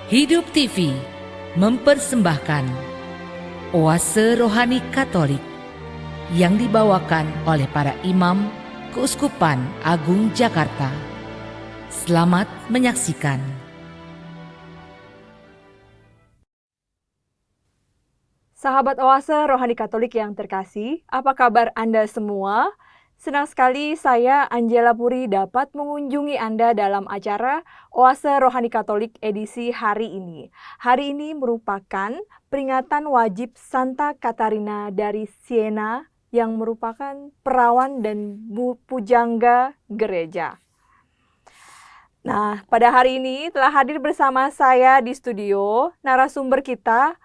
Hidup TV mempersembahkan Oase Rohani Katolik yang dibawakan oleh para imam Keuskupan Agung Jakarta. Selamat menyaksikan. Sahabat Oase Rohani Katolik yang terkasih, apa kabar Anda semua? Senang sekali saya, Angela Puri, dapat mengunjungi Anda dalam acara Oase Rohani Katolik edisi hari ini. Hari ini merupakan peringatan wajib Santa Katarina dari Siena yang merupakan perawan dan pujangga gereja. Nah, pada hari ini telah hadir bersama saya di studio narasumber kita,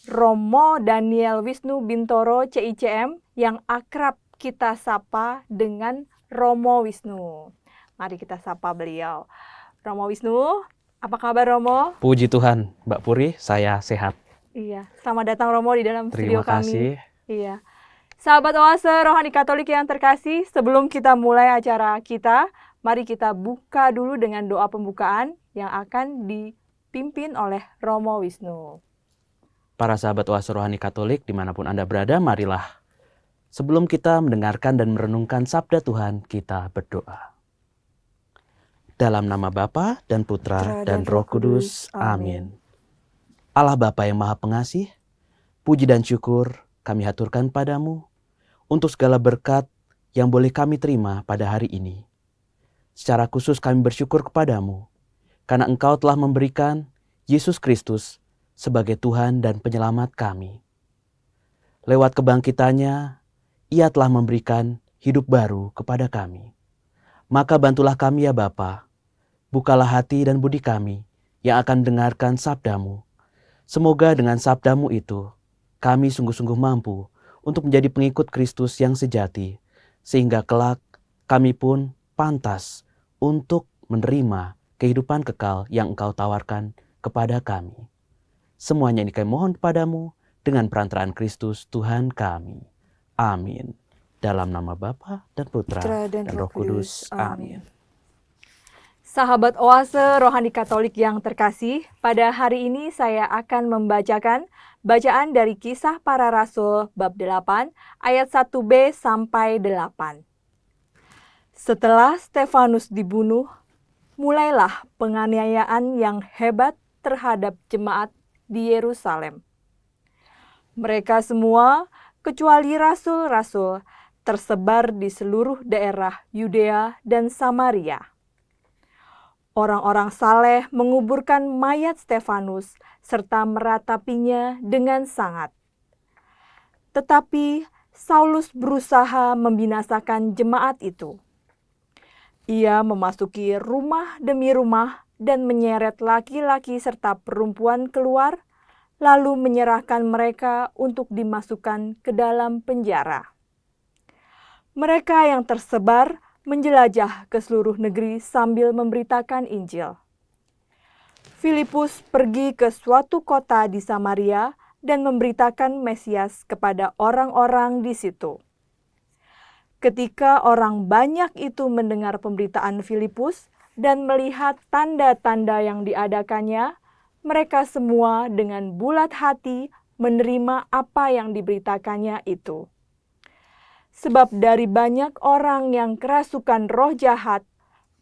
Romo Daniel Wisnu Bintoro CICM yang akrab kita sapa dengan Romo Wisnu. Mari kita sapa beliau. Romo Wisnu, apa kabar Romo? Puji Tuhan, Mbak Puri, saya sehat. Iya, selamat datang Romo di dalam studio Terima kasih. kami. Iya. Sahabat Oase Rohani Katolik yang terkasih, sebelum kita mulai acara kita, mari kita buka dulu dengan doa pembukaan yang akan dipimpin oleh Romo Wisnu. Para sahabat Oase Rohani Katolik dimanapun Anda berada, marilah sebelum kita mendengarkan dan merenungkan sabda Tuhan, kita berdoa. Dalam nama Bapa dan Putra dan Roh Kudus, amin. Allah Bapa yang Maha Pengasih, puji dan syukur kami haturkan padamu untuk segala berkat yang boleh kami terima pada hari ini. Secara khusus kami bersyukur kepadamu, karena Engkau telah memberikan Yesus Kristus sebagai Tuhan dan Penyelamat kami. Lewat kebangkitannya, Ia telah memberikan hidup baru kepada kami. Maka bantulah kami ya Bapa, bukalah hati dan budi kami yang akan dengarkan sabdamu. Semoga dengan sabdamu itu, kami sungguh-sungguh mampu untuk menjadi pengikut Kristus yang sejati, sehingga kelak kami pun pantas untuk menerima kehidupan kekal yang Engkau tawarkan kepada kami. Semuanya ini kami mohon kepadamu dengan perantaraan Kristus Tuhan kami. Amin. Dalam nama Bapa dan Putra dan Roh Kudus. Amin. Sahabat Oase Rohani Katolik yang terkasih, pada hari ini saya akan membacakan bacaan dari Kisah Para Rasul bab 8 ayat 1b sampai 8. Setelah Stefanus dibunuh, mulailah penganiayaan yang hebat terhadap jemaat di Yerusalem. Mereka semua, kecuali rasul-rasul, tersebar di seluruh daerah Yudea dan Samaria. Orang-orang saleh menguburkan mayat Stefanus serta meratapinya dengan sangat. Tetapi Saulus berusaha membinasakan jemaat itu. Ia memasuki rumah demi rumah dan menyeret laki-laki serta perempuan keluar, lalu menyerahkan mereka untuk dimasukkan ke dalam penjara. Mereka yang tersebar menjelajah ke seluruh negeri sambil memberitakan Injil. Filipus pergi ke suatu kota di Samaria dan memberitakan Mesias kepada orang-orang di situ. Ketika orang banyak itu mendengar pemberitaan Filipus dan melihat tanda-tanda yang diadakannya, mereka semua dengan bulat hati menerima apa yang diberitakannya itu. Sebab dari banyak orang yang kerasukan roh jahat,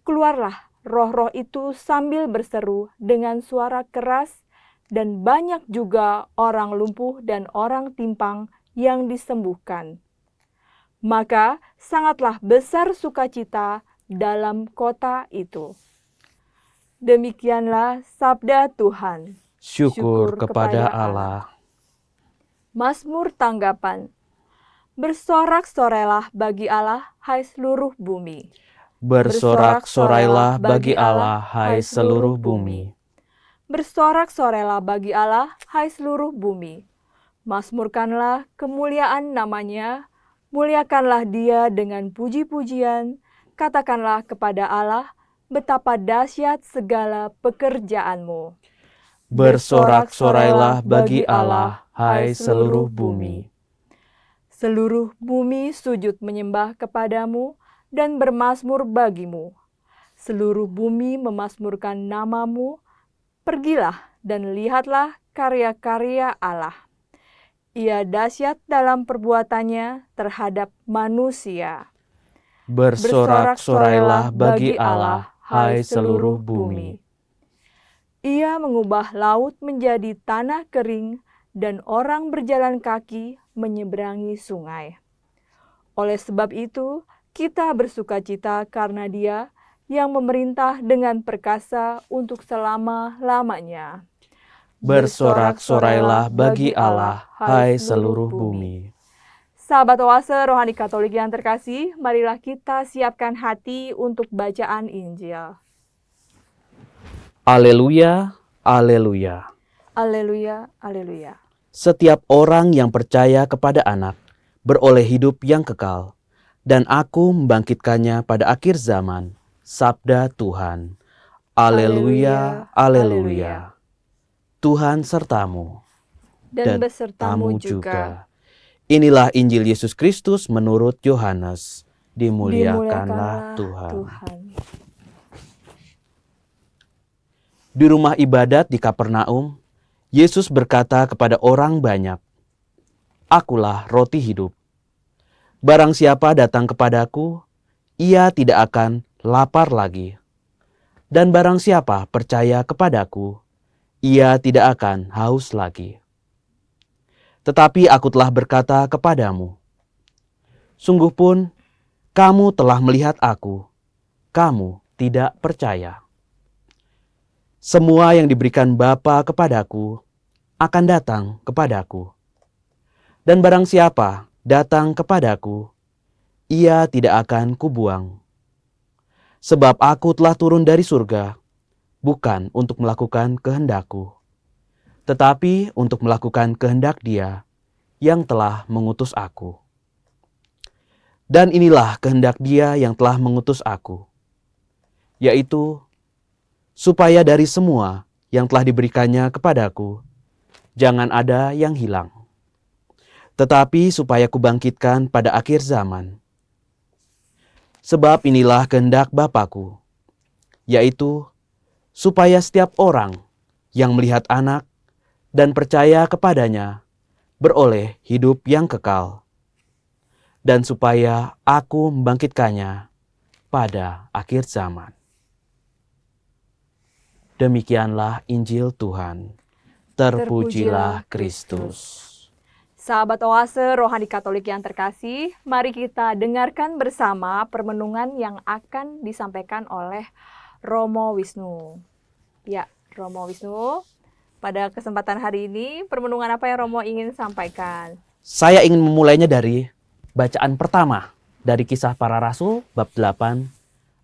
keluarlah roh-roh itu sambil berseru dengan suara keras, dan banyak juga orang lumpuh dan orang timpang yang disembuhkan. Maka sangatlah besar sukacita dalam kota itu. Demikianlah sabda Tuhan. Syukur kepada Allah. Mazmur tanggapan. Bersorak-sorailah bagi Allah, hai seluruh bumi. Bersorak-sorailah bagi Allah, hai seluruh bumi. Bersorak-sorailah bagi Allah, hai seluruh bumi. Mazmurkanlah kemuliaan namanya, muliakanlah Dia dengan puji-pujian, katakanlah kepada Allah, betapa dahsyat segala pekerjaanmu. Bersorak-sorailah bagi Allah, hai seluruh bumi. Seluruh bumi sujud menyembah kepadamu dan bermazmur bagimu. Seluruh bumi memazmurkan namamu. Pergilah, dan lihatlah karya-karya Allah. Ia dahsyat dalam perbuatannya terhadap manusia. Bersorak-sorailah bagi Allah, hai seluruh bumi. Ia mengubah laut menjadi tanah kering dan orang berjalan kaki menyeberangi sungai. Oleh sebab itu, kita bersukacita karena Dia yang memerintah dengan perkasa untuk selama-lamanya. Bersorak-sorailah bagi Allah, hai seluruh bumi. Sahabat Oase Rohani Katolik yang terkasih, marilah kita siapkan hati untuk bacaan Injil. Haleluya, haleluya. Haleluya, haleluya. Setiap orang yang percaya kepada Anak beroleh hidup yang kekal, dan Aku membangkitkannya pada akhir zaman. Sabda Tuhan. Haleluya, haleluya. Tuhan sertamu Dan besertamu juga. Inilah Injil Yesus Kristus menurut Yohanes. Dimuliakanlah Tuhan. Di rumah ibadat di Kapernaum, Yesus berkata kepada orang banyak, "Akulah roti hidup. Barang siapa datang kepadaku, ia tidak akan lapar lagi. Dan barang siapa percaya kepadaku, ia tidak akan haus lagi. Tetapi aku telah berkata kepadamu, sungguh pun kamu telah melihat aku, kamu tidak percaya. Semua yang diberikan Bapa kepadaku akan datang kepadaku. Dan barang siapa datang kepadaku, ia tidak akan kubuang. Sebab aku telah turun dari surga, bukan untuk melakukan kehendakku, tetapi untuk melakukan kehendak Dia yang telah mengutus aku. Dan inilah kehendak Dia yang telah mengutus aku, yaitu supaya dari semua yang telah diberikannya kepadaku, jangan ada yang hilang, tetapi supaya kubangkitkan pada akhir zaman. Sebab inilah kehendak Bapa-Ku, yaitu supaya setiap orang yang melihat Anak dan percaya kepadanya beroleh hidup yang kekal, dan supaya Aku membangkitkannya pada akhir zaman." Demikianlah Injil Tuhan. Terpujilah Kristus. Sahabat Oase Rohani Katolik yang terkasih, mari kita dengarkan bersama permenungan yang akan disampaikan oleh Romo Wisnu. Ya, Romo Wisnu, pada kesempatan hari ini, permenungan apa yang Romo ingin sampaikan? Saya ingin memulainya dari bacaan pertama dari Kisah Para Rasul bab 8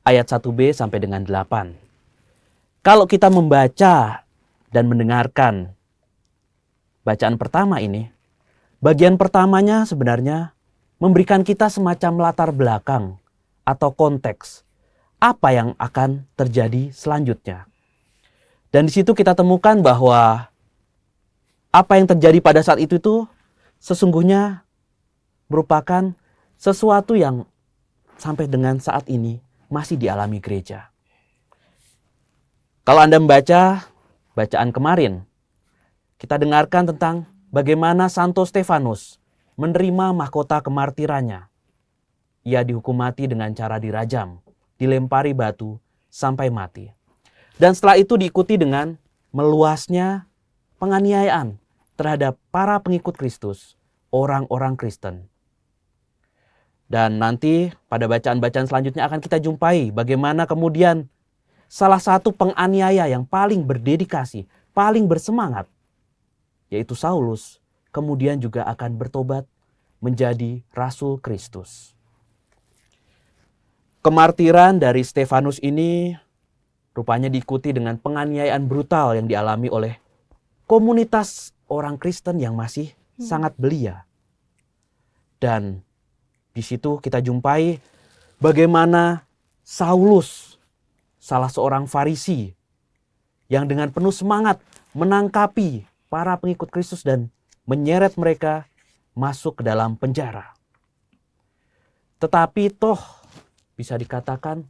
ayat 1b sampai dengan 8. Kalau kita membaca dan mendengarkan bacaan pertama ini, bagian pertamanya sebenarnya memberikan kita semacam latar belakang atau konteks apa yang akan terjadi selanjutnya. Dan di situ kita temukan bahwa apa yang terjadi pada saat itu sesungguhnya merupakan sesuatu yang sampai dengan saat ini masih dialami gereja. Kalau Anda membaca bacaan kemarin, kita dengarkan tentang bagaimana Santo Stefanus menerima mahkota kemartirannya. Ia dihukum mati dengan cara dirajam, dilempari batu sampai mati. Dan setelah itu diikuti dengan meluasnya penganiayaan terhadap para pengikut Kristus, orang-orang Kristen. Dan nanti pada bacaan-bacaan selanjutnya akan kita jumpai bagaimana kemudian salah satu penganiaya yang paling berdedikasi, paling bersemangat, yaitu Saulus, kemudian juga akan bertobat menjadi Rasul Kristus. Kemartiran dari Stefanus ini rupanya diikuti dengan penganiayaan brutal yang dialami oleh komunitas orang Kristen yang masih sangat belia. Dan di situ kita jumpai bagaimana Saulus, salah seorang Farisi, yang dengan penuh semangat menangkapi para pengikut Kristus dan menyeret mereka masuk ke dalam penjara. Tetapi toh bisa dikatakan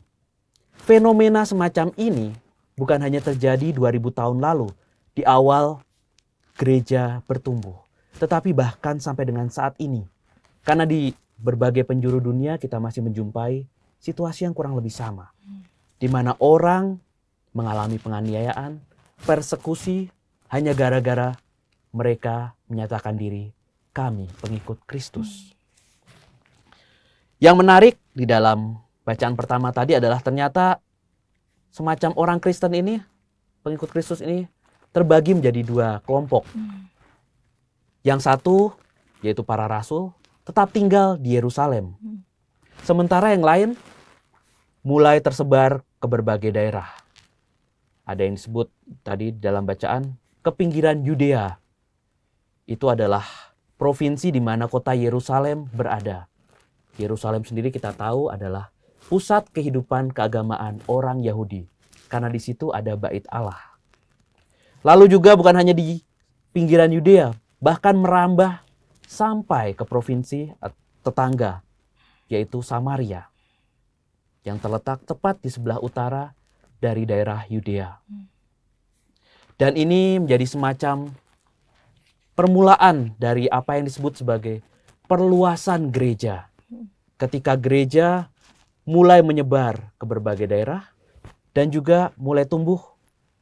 fenomena semacam ini bukan hanya terjadi 2000 tahun lalu di awal gereja bertumbuh. Tetapi bahkan sampai dengan saat ini, karena di berbagai penjuru dunia kita masih menjumpai situasi yang kurang lebih sama. Di mana orang mengalami penganiayaan, persekusi, hanya gara-gara mereka menyatakan diri, kami pengikut Kristus. Yang menarik di dalam bacaan pertama tadi adalah ternyata semacam orang Kristen ini, pengikut Kristus ini, terbagi menjadi dua kelompok. Yang satu, yaitu para rasul, tetap tinggal di Yerusalem. Sementara yang lain mulai tersebar ke berbagai daerah. Ada yang disebut tadi dalam bacaan, ke pinggiran Yudea. Itu adalah provinsi di mana kota Yerusalem berada. Yerusalem sendiri kita tahu adalah pusat kehidupan keagamaan orang Yahudi. Karena di situ ada bait Allah. Lalu juga bukan hanya di pinggiran Yudea, bahkan merambah sampai ke provinsi tetangga, yaitu Samaria, yang terletak tepat di sebelah utara dari daerah Yudea. Dan ini menjadi semacam permulaan dari apa yang disebut sebagai perluasan gereja. Ketika gereja mulai menyebar ke berbagai daerah dan juga mulai tumbuh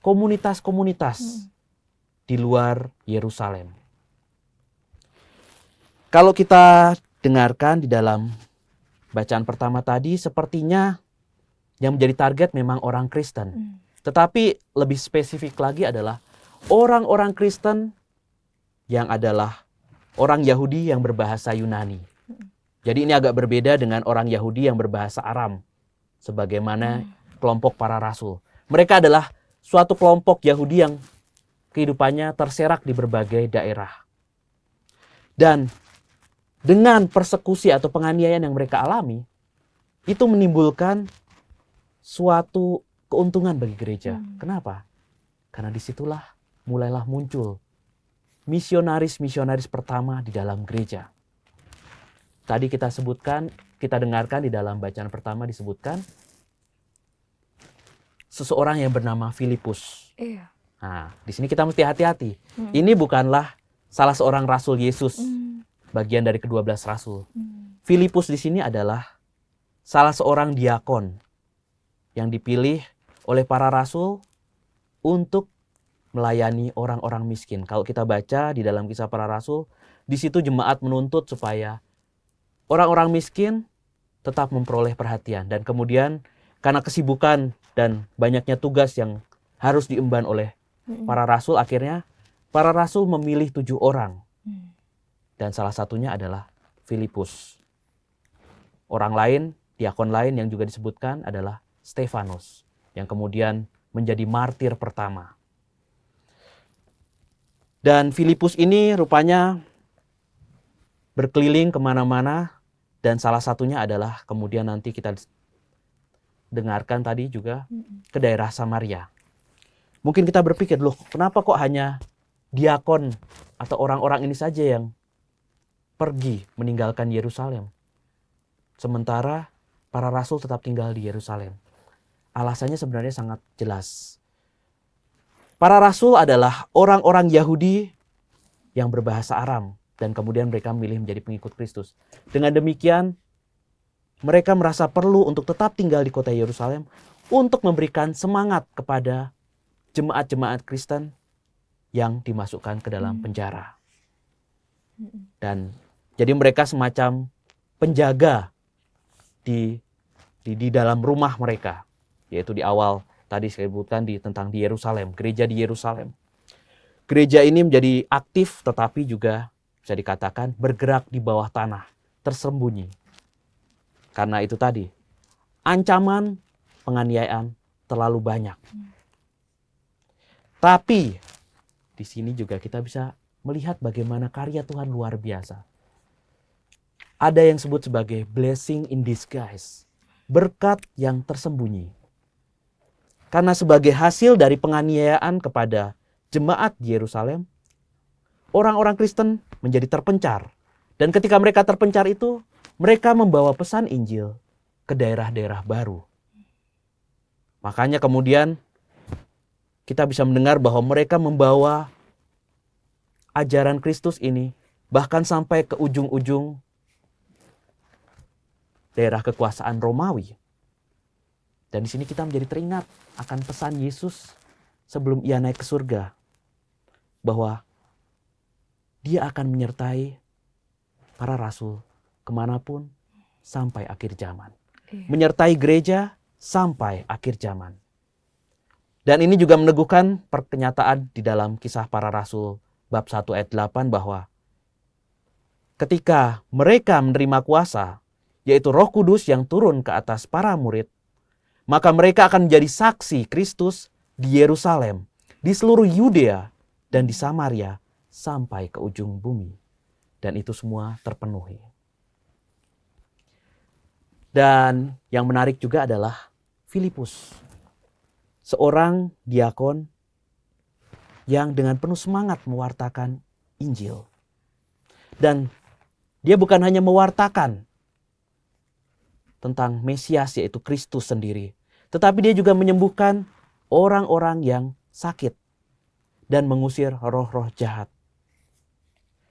komunitas-komunitas di luar Yerusalem. Kalau kita dengarkan di dalam bacaan pertama tadi, sepertinya yang menjadi target memang orang Kristen. Tetapi lebih spesifik lagi adalah orang-orang Kristen yang adalah orang Yahudi yang berbahasa Yunani. Jadi ini agak berbeda dengan orang Yahudi yang berbahasa Aram, sebagaimana kelompok para rasul. Mereka adalah suatu kelompok Yahudi yang kehidupannya terserak di berbagai daerah. Dan dengan persekusi atau penganiayaan yang mereka alami, itu menimbulkan suatu keuntungan bagi gereja. Kenapa? Karena disitulah mulailah muncul misionaris-misionaris pertama di dalam gereja. Tadi kita sebutkan, kita dengarkan di dalam bacaan pertama disebutkan seseorang yang bernama Filipus. Iya. Nah, di sini kita mesti hati-hati. Ini bukanlah salah seorang rasul Yesus, bagian dari ke-12 rasul. Filipus di sini adalah salah seorang diakon yang dipilih oleh para rasul untuk melayani orang-orang miskin. Kalau kita baca di dalam Kisah Para Rasul, di situ jemaat menuntut supaya orang-orang miskin tetap memperoleh perhatian. Dan kemudian karena kesibukan dan banyaknya tugas yang harus diemban oleh para rasul, akhirnya para rasul memilih 7 orang. Dan salah satunya adalah Filipus. Orang lain, diakon lain yang juga disebutkan adalah Stefanus, yang kemudian menjadi martir pertama. Dan Filipus ini rupanya berkeliling kemana-mana, dan salah satunya adalah kemudian nanti kita dengarkan tadi juga ke daerah Samaria. Mungkin kita berpikir, loh kenapa kok hanya diakon atau orang-orang ini saja yang pergi meninggalkan Yerusalem, sementara para rasul tetap tinggal di Yerusalem? Alasannya sebenarnya sangat jelas. Para rasul adalah orang-orang Yahudi yang berbahasa Aram, dan kemudian mereka memilih menjadi pengikut Kristus. Dengan demikian, mereka merasa perlu untuk tetap tinggal di kota Yerusalem untuk memberikan semangat kepada jemaat-jemaat Kristen yang dimasukkan ke dalam penjara. Dan jadi mereka semacam penjaga di dalam rumah mereka, yaitu di awal tadi saya sebutkan tentang di Yerusalem, gereja di Yerusalem. Gereja ini menjadi aktif tetapi juga bisa dikatakan bergerak di bawah tanah, tersembunyi. Karena itu tadi, ancaman penganiayaan terlalu banyak. Tapi di sini juga kita bisa melihat bagaimana karya Tuhan luar biasa. Ada yang disebut sebagai blessing in disguise, berkat yang tersembunyi. Karena sebagai hasil dari penganiayaan kepada jemaat di Yerusalem, orang-orang Kristen menjadi terpencar. Dan ketika mereka terpencar itu, mereka membawa pesan Injil ke daerah-daerah baru. Makanya kemudian kita bisa mendengar bahwa mereka membawa ajaran Kristus ini bahkan sampai ke ujung-ujung daerah kekuasaan Romawi. Dan di sini kita menjadi teringat akan pesan Yesus sebelum ia naik ke surga, bahwa dia akan menyertai para rasul kemanapun sampai akhir zaman. Menyertai gereja sampai akhir zaman. Dan ini juga meneguhkan perkenyataan di dalam Kisah Para Rasul bab 1 ayat 8 bahwa ketika mereka menerima kuasa, yaitu Roh Kudus yang turun ke atas para murid, maka mereka akan menjadi saksi Kristus di Yerusalem, di seluruh Yudea, dan di Samaria, sampai ke ujung bumi. Dan itu semua terpenuhi. Dan yang menarik juga adalah Filipus, seorang diakon yang dengan penuh semangat mewartakan Injil. Dan dia bukan hanya mewartakan tentang Mesias, yaitu Kristus sendiri, tetapi dia juga menyembuhkan orang-orang yang sakit dan mengusir roh-roh jahat.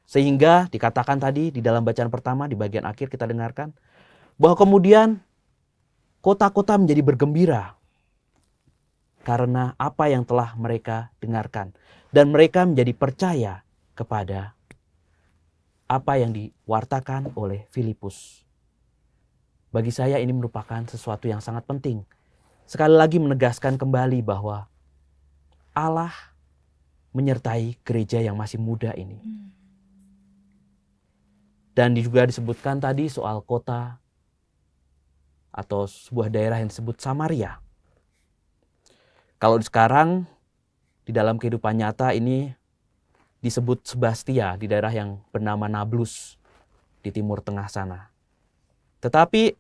Sehingga dikatakan tadi di dalam bacaan pertama, di bagian akhir kita dengarkan, bahwa kemudian kota-kota menjadi bergembira karena apa yang telah mereka dengarkan. Dan mereka menjadi percaya kepada apa yang diwartakan oleh Filipus. Bagi saya ini merupakan sesuatu yang sangat penting. Sekali lagi menegaskan kembali bahwa Allah menyertai gereja yang masih muda ini. Dan juga disebutkan tadi soal kota atau sebuah daerah yang disebut Samaria. Kalau sekarang di dalam kehidupan nyata ini disebut Sebastia di daerah yang bernama Nablus di timur tengah sana. Tetapi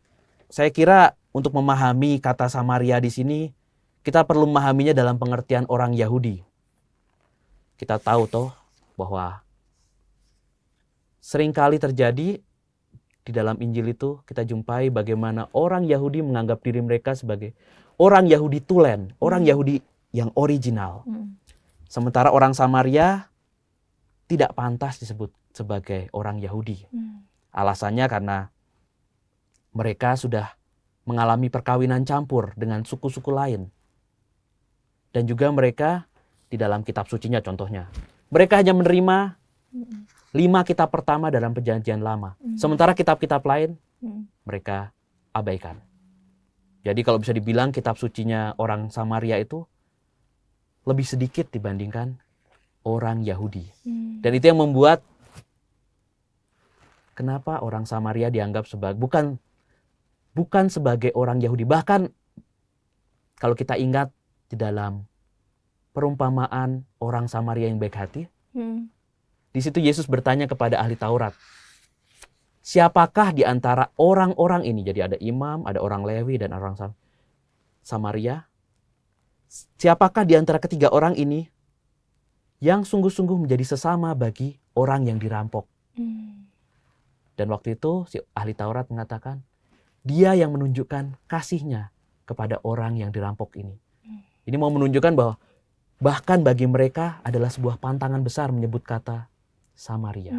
saya kira untuk memahami kata Samaria di sini, kita perlu memahaminya dalam pengertian orang Yahudi. Kita tahu toh bahwa seringkali terjadi di dalam Injil itu kita jumpai bagaimana orang Yahudi menganggap diri mereka sebagai orang Yahudi tulen, orang Yahudi yang original. Sementara orang Samaria tidak pantas disebut sebagai orang Yahudi. Alasannya karena mereka sudah mengalami perkawinan campur dengan suku-suku lain. Dan juga mereka di dalam kitab sucinya contohnya, mereka hanya menerima 5 kitab pertama dalam perjanjian lama. Sementara kitab-kitab lain mereka abaikan. Jadi kalau bisa dibilang kitab sucinya orang Samaria itu lebih sedikit dibandingkan orang Yahudi. Dan itu yang membuat kenapa orang Samaria dianggap sebagai bukan sebagai orang Yahudi. Bahkan kalau kita ingat di dalam perumpamaan orang Samaria yang baik hati, di situ Yesus bertanya kepada ahli Taurat, siapakah di antara orang-orang ini? Jadi ada imam, ada orang Lewi, dan orang Samaria. Siapakah di antara ketiga orang ini yang sungguh-sungguh menjadi sesama bagi orang yang dirampok? Dan waktu itu si ahli Taurat mengatakan, dia yang menunjukkan kasihnya kepada orang yang dirampok ini. Ini mau menunjukkan bahwa bahkan bagi mereka adalah sebuah pantangan besar menyebut kata Samaria.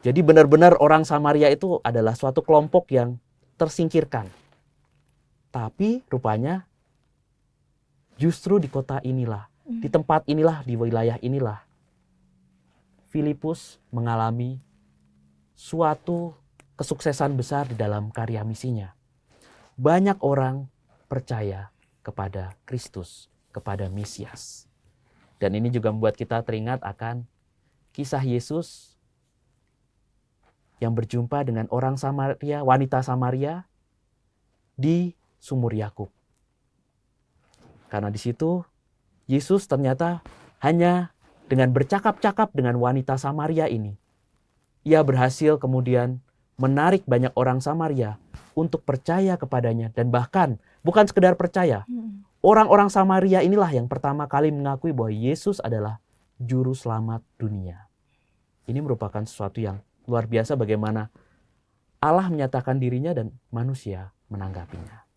Jadi benar-benar orang Samaria itu adalah suatu kelompok yang tersingkirkan. Tapi rupanya justru di kota inilah, di tempat inilah, di wilayah inilah, Filipus mengalami suatu kesuksesan besar di dalam karya misinya. Banyak orang percaya kepada Kristus, kepada Mesias. Dan ini juga membuat kita teringat akan kisah Yesus yang berjumpa dengan orang Samaria, wanita Samaria di sumur Yakub. Karena di situ Yesus ternyata hanya dengan bercakap-cakap dengan wanita Samaria ini, ia berhasil kemudian menarik banyak orang Samaria untuk percaya kepadanya. Dan bahkan bukan sekedar percaya, orang-orang Samaria inilah yang pertama kali mengakui bahwa Yesus adalah juru selamat dunia. Ini merupakan sesuatu yang luar biasa bagaimana Allah menyatakan dirinya dan manusia menanggapinya.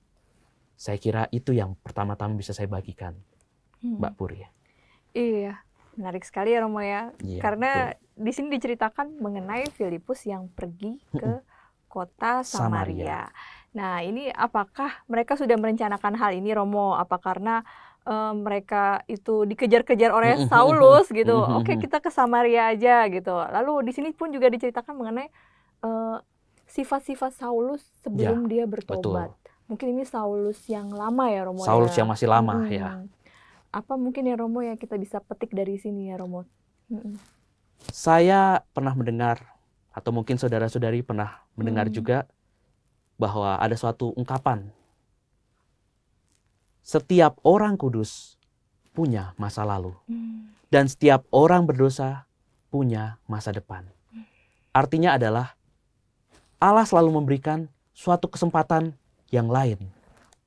Saya kira itu yang pertama-tama bisa saya bagikan. Mbak Puri. Iya, menarik sekali ya Romo ya. Iya, Karena di sini diceritakan mengenai Filipus yang pergi ke kota Samaria. Samaria. Nah, ini apakah mereka sudah merencanakan hal ini Romo? Apa karena mereka itu dikejar-kejar oleh Saulus gitu? Oke, kita ke Samaria aja gitu. Lalu di sini pun juga diceritakan mengenai eh, sifat-sifat Saulus sebelum dia bertobat. betul. Mungkin ini Saulus yang lama ya Romo Saulus ya. yang masih lama ya. Apa mungkin ya Romo yang kita bisa petik dari sini ya Romo? Saya pernah mendengar, atau mungkin saudara-saudari pernah mendengar juga, bahwa ada suatu ungkapan. Setiap orang kudus punya masa lalu. Dan setiap orang berdosa punya masa depan. Artinya adalah Allah selalu memberikan suatu kesempatan yang lain.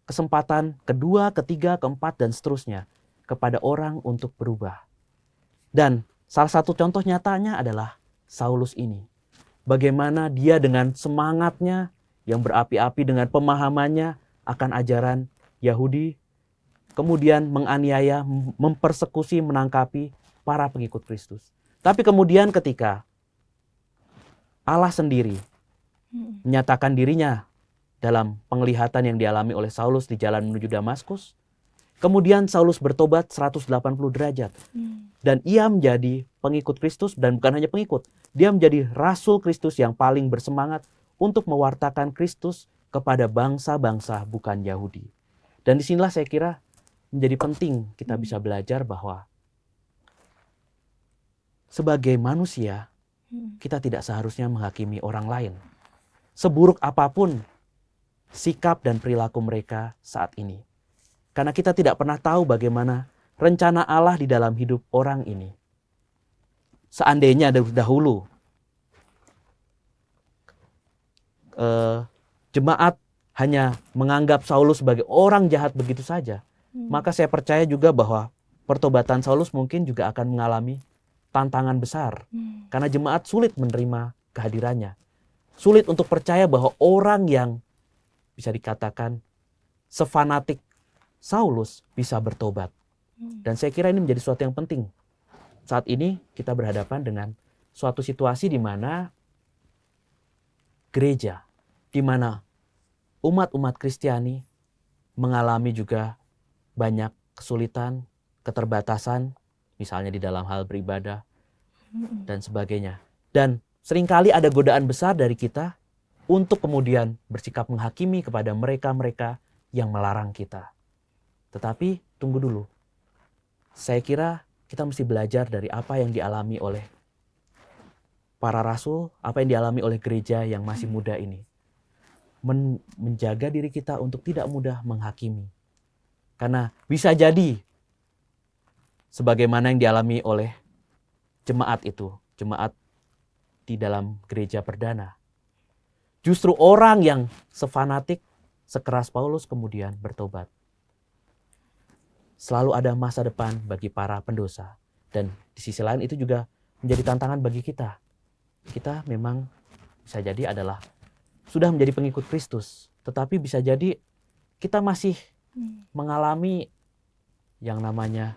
Kesempatan kedua, ketiga, keempat, dan seterusnya kepada orang untuk berubah. Dan salah satu contoh nyatanya adalah Saulus ini. Bagaimana dia dengan semangatnya yang berapi-api, dengan pemahamannya akan ajaran Yahudi, kemudian menganiaya, mempersekusi, menangkapi para pengikut Kristus. Tapi kemudian ketika Allah sendiri menyatakan dirinya dalam penglihatan yang dialami oleh Saulus di jalan menuju Damaskus, kemudian Saulus bertobat 180 derajat. Dan ia menjadi pengikut Kristus, dan bukan hanya pengikut, dia menjadi rasul Kristus yang paling bersemangat untuk mewartakan Kristus kepada bangsa-bangsa bukan Yahudi. Dan disinilah saya kira menjadi penting kita bisa belajar bahwa sebagai manusia, kita tidak seharusnya menghakimi orang lain. Seburuk apapun sikap dan perilaku mereka saat ini. Karena kita tidak pernah tahu bagaimana rencana Allah di dalam hidup orang ini. Seandainya dahulu jemaat hanya menganggap Saulus sebagai orang jahat begitu saja, maka saya percaya juga bahwa pertobatan Saulus mungkin juga akan mengalami tantangan besar. Karena jemaat sulit menerima kehadirannya. Sulit untuk percaya bahwa orang yang bisa dikatakan sefanatik Saulus bisa bertobat. Dan saya kira ini menjadi sesuatu yang penting. Saat ini kita berhadapan dengan suatu situasi di mana gereja, di mana umat-umat Kristiani mengalami juga banyak kesulitan, keterbatasan, misalnya di dalam hal beribadah dan sebagainya. Dan seringkali ada godaan besar dari kita untuk kemudian bersikap menghakimi kepada mereka-mereka yang melarang kita. Tetapi tunggu dulu. Saya kira kita mesti belajar dari apa yang dialami oleh para rasul, apa yang dialami oleh gereja yang masih muda ini. Menjaga diri kita untuk tidak mudah menghakimi. Karena bisa jadi sebagaimana yang dialami oleh jemaat itu, jemaat di dalam gereja perdana. Justru orang yang sefanatik, sekeras Paulus kemudian bertobat. Selalu ada masa depan bagi para pendosa. Dan di sisi lain itu juga menjadi tantangan bagi kita. Kita memang bisa jadi adalah sudah menjadi pengikut Kristus. Tetapi bisa jadi kita masih mengalami yang namanya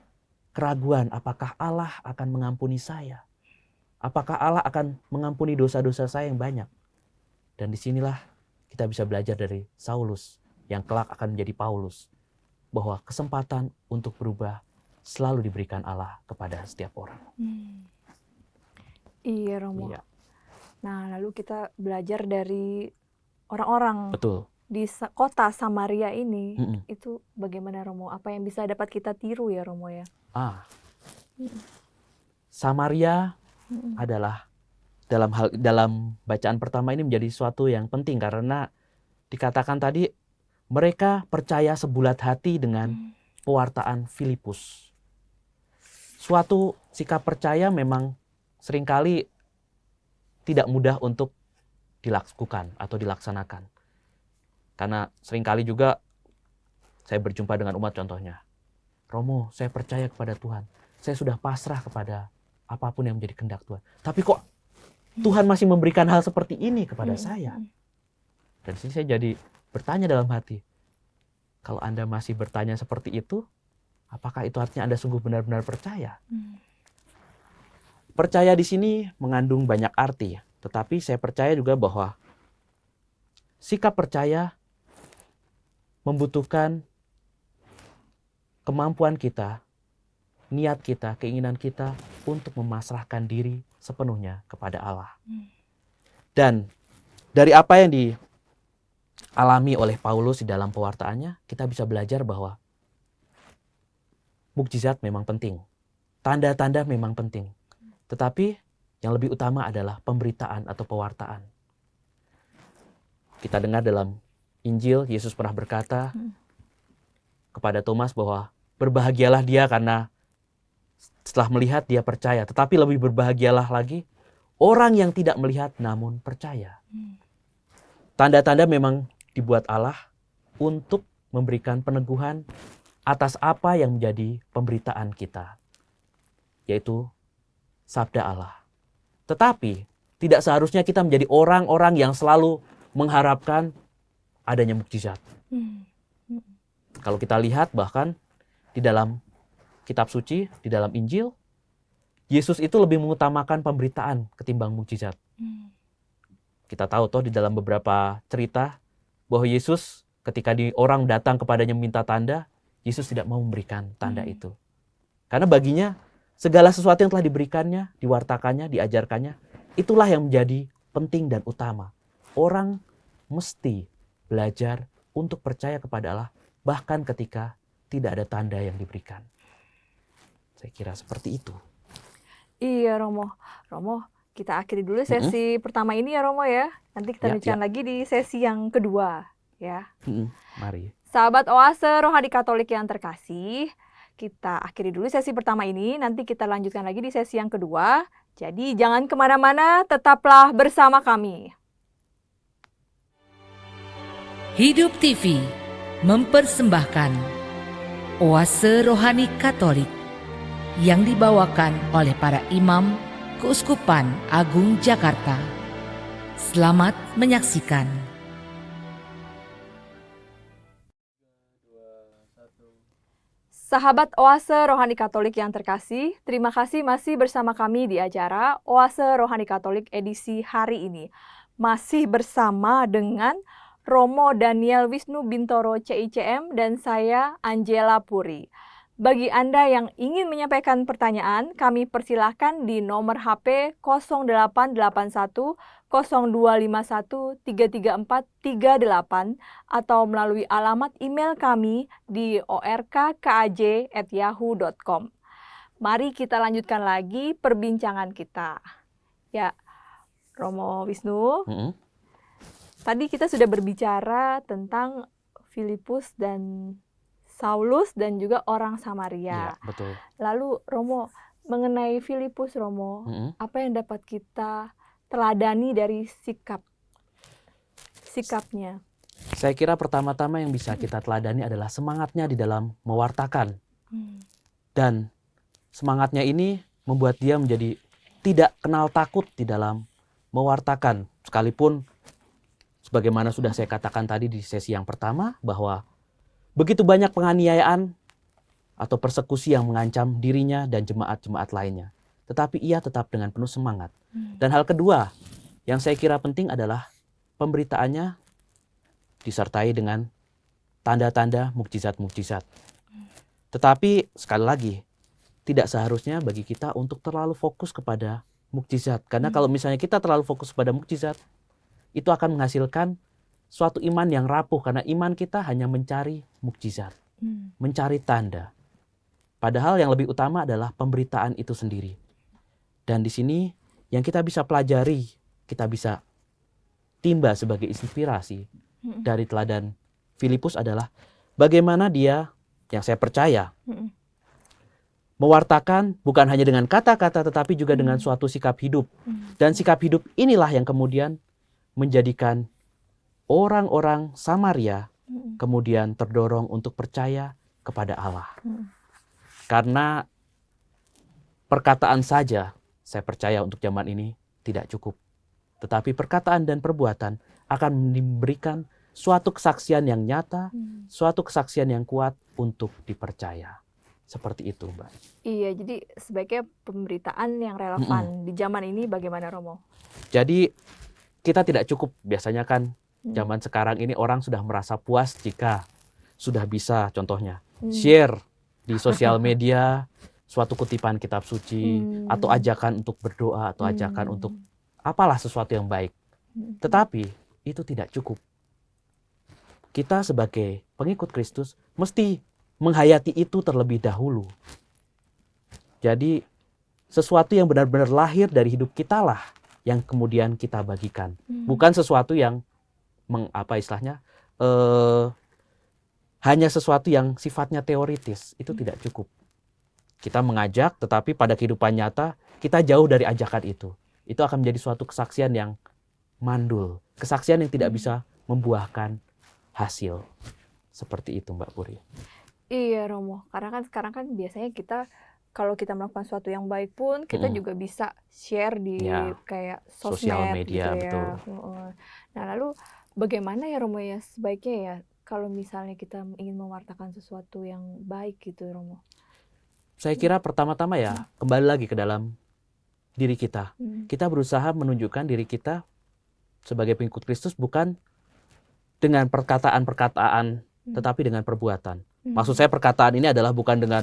keraguan. Apakah Allah akan mengampuni saya? Apakah Allah akan mengampuni dosa-dosa saya yang banyak? Dan disinilah kita bisa belajar dari Saulus yang kelak akan menjadi Paulus. Bahwa kesempatan untuk berubah selalu diberikan Allah kepada setiap orang. Iya Romo. Iya. Nah lalu kita belajar dari orang-orang Betul. di kota Samaria ini, itu bagaimana Romo? Apa yang bisa dapat kita tiru ya Romo ya? Samaria adalah dalam bacaan pertama ini menjadi suatu yang penting karena dikatakan tadi mereka percaya sebulat hati dengan pewartaan Filipus. Suatu sikap percaya memang seringkali tidak mudah untuk dilakukan atau dilaksanakan. Karena seringkali juga saya berjumpa dengan umat contohnya. Romo, saya percaya kepada Tuhan. Saya sudah pasrah kepada apapun yang menjadi kehendak Tuhan. Tapi kok Tuhan masih memberikan hal seperti ini kepada saya? Dan sini saya jadi bertanya dalam hati. Kalau Anda masih bertanya seperti itu, Apakah itu artinya Anda sungguh benar-benar percaya? Percaya di sini mengandung banyak arti, tetapi saya percaya juga bahwa sikap percaya membutuhkan kemampuan kita, niat kita, keinginan kita untuk memasrahkan diri sepenuhnya kepada Allah. Dan dari apa yang dialami oleh Paulus di dalam pewartaannya, kita bisa belajar bahwa mukjizat memang penting. Tanda-tanda memang penting. Tetapi yang lebih utama adalah pemberitaan atau pewartaan. Kita dengar dalam Injil, Yesus pernah berkata kepada Thomas bahwa berbahagialah dia karena setelah melihat dia percaya. Tetapi lebih berbahagialah lagi orang yang tidak melihat namun percaya. Tanda-tanda memang dibuat Allah untuk memberikan peneguhan atas apa yang menjadi pemberitaan kita, yaitu sabda Allah. Tetapi tidak seharusnya kita menjadi orang-orang yang selalu mengharapkan adanya mukjizat. Kalau kita lihat bahkan di dalam kitab suci, di dalam Injil, Yesus itu lebih mengutamakan pemberitaan ketimbang mukjizat. Kita tahu toh di dalam beberapa cerita bahwa Yesus ketika orang datang kepadanya meminta tanda, Yesus tidak mau memberikan tanda itu. Karena baginya segala sesuatu yang telah diberikannya, diwartakannya, diajarkannya, itulah yang menjadi penting dan utama. Orang mesti belajar untuk percaya kepada Allah bahkan ketika tidak ada tanda yang diberikan. Saya kira seperti itu. Iya, Romo. Romo, kita akhiri dulu sesi pertama ini ya, Romo ya. Nanti kita lanjutkan lagi di sesi yang kedua ya. Mari. Sahabat Oase Rohani Katolik yang terkasih, kita akhiri dulu sesi pertama ini, nanti kita lanjutkan lagi di sesi yang kedua. Jadi jangan kemana-mana, tetaplah bersama kami. Hidup TV mempersembahkan Oase Rohani Katolik yang dibawakan oleh para imam Keuskupan Agung Jakarta. Selamat menyaksikan. Sahabat Oase Rohani Katolik yang terkasih, terima kasih masih bersama kami di acara Oase Rohani Katolik edisi hari ini. Masih bersama dengan Romo Daniel Wisnu Bintoro CICM dan saya Angela Puri. Bagi Anda yang ingin menyampaikan pertanyaan, kami persilahkan di nomor HP 0881 0251 33438 atau melalui alamat email kami di orkkaj@yahoo.com. Mari kita lanjutkan lagi perbincangan kita. Ya, Romo Wisnu, tadi kita sudah berbicara tentang Filipus dan Saulus dan juga orang Samaria. Iya, betul. Lalu Romo, mengenai Filipus, Romo, apa yang dapat kita teladani dari sikapnya? Saya kira pertama-tama yang bisa kita teladani adalah semangatnya di dalam mewartakan. Dan semangatnya ini membuat dia menjadi tidak kenal takut di dalam mewartakan. Sekalipun sebagaimana sudah saya katakan tadi di sesi yang pertama, bahwa begitu banyak penganiayaan atau persekusi yang mengancam dirinya dan jemaat-jemaat lainnya. Tetapi ia tetap dengan penuh semangat. Dan hal kedua yang saya kira penting adalah pemberitaannya disertai dengan tanda-tanda mukjizat-mukjizat. Tetapi sekali lagi, tidak seharusnya bagi kita untuk terlalu fokus kepada mukjizat. Karena kalau misalnya kita terlalu fokus pada mukjizat, itu akan menghasilkan suatu iman yang rapuh. Karena iman kita hanya mencari mukjizat, mencari tanda. Padahal yang lebih utama adalah pemberitaan itu sendiri. Dan di sini yang kita bisa pelajari, kita bisa timba sebagai inspirasi dari teladan Filipus adalah bagaimana dia, yang saya percaya, mewartakan bukan hanya dengan kata-kata tetapi juga dengan suatu sikap hidup. Dan sikap hidup inilah yang kemudian menjadikan orang-orang Samaria kemudian terdorong untuk percaya kepada Allah. Karena perkataan saja, saya percaya untuk zaman ini tidak cukup. Tetapi perkataan dan perbuatan akan memberikan suatu kesaksian yang nyata, suatu kesaksian yang kuat untuk dipercaya. Seperti itu, Mbak. Iya, jadi sebaiknya pemberitaan yang relevan di zaman ini bagaimana Romo? Jadi kita tidak cukup, biasanya kan Hmm. zaman sekarang ini orang sudah merasa puas jika sudah bisa contohnya Hmm. share di sosial media suatu kutipan kitab suci atau Hmm. ajakan untuk berdoa atau ajakan Hmm. untuk apalah sesuatu yang baik. Hmm. Tetapi itu tidak cukup. Kita sebagai pengikut Kristus mesti menghayati itu terlebih dahulu. Jadi sesuatu yang benar-benar lahir dari hidup kita lah yang kemudian kita bagikan. Bukan sesuatu yang hanya sesuatu yang sifatnya teoritis. Itu tidak cukup. Kita mengajak, tetapi pada kehidupan nyata kita jauh dari ajakan itu. Itu akan menjadi suatu kesaksian yang mandul. Kesaksian yang tidak bisa membuahkan hasil. Seperti itu, Mbak Puri. Iya Romo, karena kan sekarang kan biasanya kita kalau kita melakukan sesuatu yang baik pun kita juga bisa share di Ya, kayak sosial sosmed media, gitu ya. betul. Nah lalu bagaimana ya Romo ya sebaiknya ya kalau misalnya kita ingin mewartakan sesuatu yang baik gitu Romo? Saya kira pertama-tama ya kembali lagi ke dalam diri kita. Kita berusaha menunjukkan diri kita sebagai pengikut Kristus bukan dengan perkataan-perkataan tetapi dengan perbuatan. Maksud saya perkataan ini adalah bukan dengan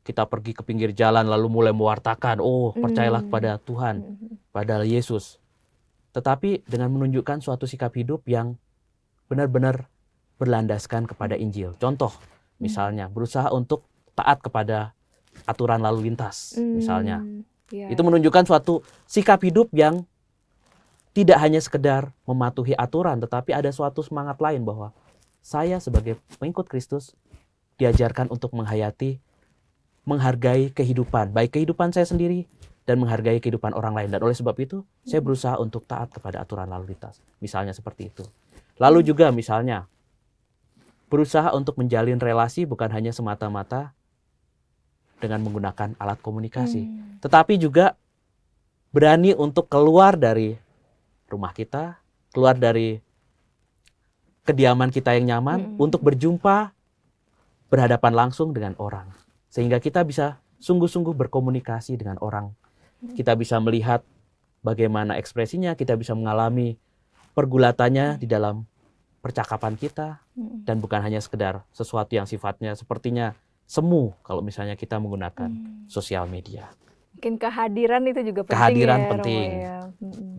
kita pergi ke pinggir jalan lalu mulai mewartakan, oh percayalah kepada Tuhan, pada Yesus. Tetapi dengan menunjukkan suatu sikap hidup yang benar-benar berlandaskan kepada Injil. Contoh, misalnya berusaha untuk taat kepada aturan lalu lintas, misalnya. Itu menunjukkan suatu sikap hidup yang tidak hanya sekedar mematuhi aturan, tetapi ada suatu semangat lain bahwa saya sebagai pengikut Kristus diajarkan untuk menghargai kehidupan, baik kehidupan saya sendiri dan menghargai kehidupan orang lain. Dan oleh sebab itu, saya berusaha untuk taat kepada aturan lalu lintas. Misalnya seperti itu. Lalu juga misalnya, berusaha untuk menjalin relasi bukan hanya semata-mata dengan menggunakan alat komunikasi. Tetapi juga berani untuk keluar dari rumah kita, keluar dari kediaman kita yang nyaman, untuk berjumpa, berhadapan langsung dengan orang. Sehingga kita bisa sungguh-sungguh berkomunikasi dengan orang. Kita bisa melihat bagaimana ekspresinya, kita bisa mengalami pergulatannya di dalam percakapan kita. Dan bukan hanya sekedar sesuatu yang sifatnya sepertinya semu kalau misalnya kita menggunakan sosial media. Mungkin kehadiran itu juga penting. Kehadiran ya, penting. Romo, ya.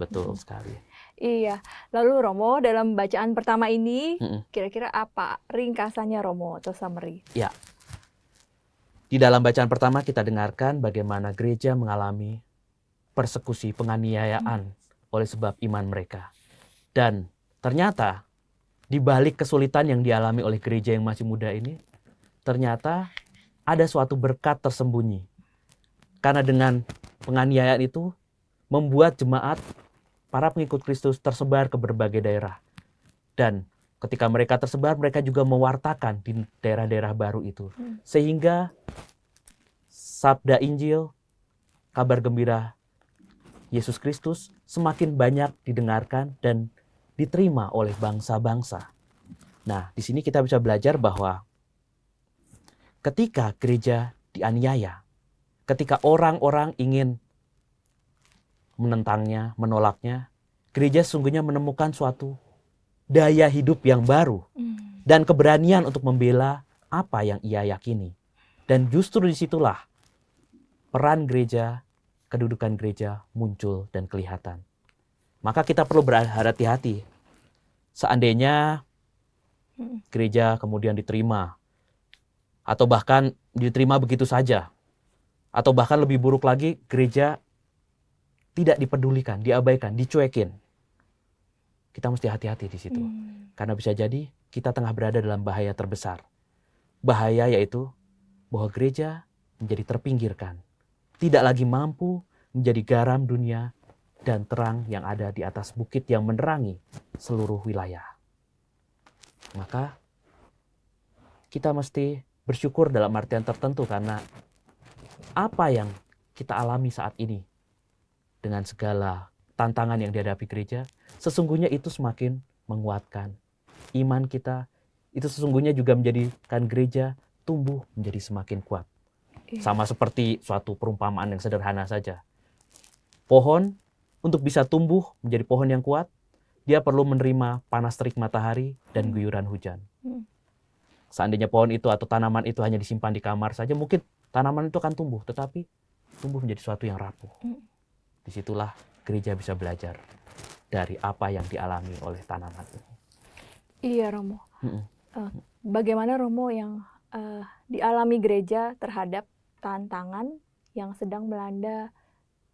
Betul sekali. Iya. Lalu Romo dalam bacaan pertama ini kira-kira apa ringkasannya Romo atau summary? Ya. Di dalam bacaan pertama kita dengarkan bagaimana gereja mengalami persekusi, penganiayaan oleh sebab iman mereka. Dan ternyata di balik kesulitan yang dialami oleh gereja yang masih muda ini, ternyata ada suatu berkat tersembunyi. Karena dengan penganiayaan itu membuat jemaat para pengikut Kristus tersebar ke berbagai daerah. Dan ketika mereka tersebar, mereka juga mewartakan di daerah-daerah baru itu. Sehingga sabda Injil, kabar gembira Yesus Kristus semakin banyak didengarkan dan diterima oleh bangsa-bangsa. Nah, di sini kita bisa belajar bahwa ketika gereja dianiaya, ketika orang-orang ingin menentangnya, menolaknya, gereja sesungguhnya menemukan suatu daya hidup yang baru dan keberanian untuk membela apa yang ia yakini. Dan justru disitulah peran gereja, kedudukan gereja muncul dan kelihatan. Maka kita perlu berhati-hati. Seandainya gereja kemudian diterima, atau bahkan diterima begitu saja, atau bahkan lebih buruk lagi, gereja tidak dipedulikan, diabaikan, dicuekin. Kita mesti hati-hati di situ. Karena bisa jadi kita tengah berada dalam bahaya terbesar. Bahaya yaitu bahwa gereja menjadi terpinggirkan. Tidak lagi mampu menjadi garam dunia dan terang yang ada di atas bukit yang menerangi seluruh wilayah. Maka kita mesti bersyukur dalam artian tertentu karena apa yang kita alami saat ini dengan segala tantangan yang dihadapi gereja, sesungguhnya itu semakin menguatkan iman kita. Itu sesungguhnya juga menjadikan gereja tumbuh menjadi semakin kuat. Iya. Sama seperti suatu perumpamaan yang sederhana saja. Pohon untuk bisa tumbuh menjadi pohon yang kuat, dia perlu menerima panas terik matahari dan guyuran hujan. Hmm. Seandainya pohon itu atau tanaman itu hanya disimpan di kamar saja, mungkin tanaman itu akan tumbuh, tetapi tumbuh menjadi sesuatu yang rapuh. Disitulah gereja bisa belajar dari apa yang dialami oleh tanaman ini. Iya, Romo. Mm-mm. Bagaimana Romo yang dialami gereja terhadap tantangan yang sedang melanda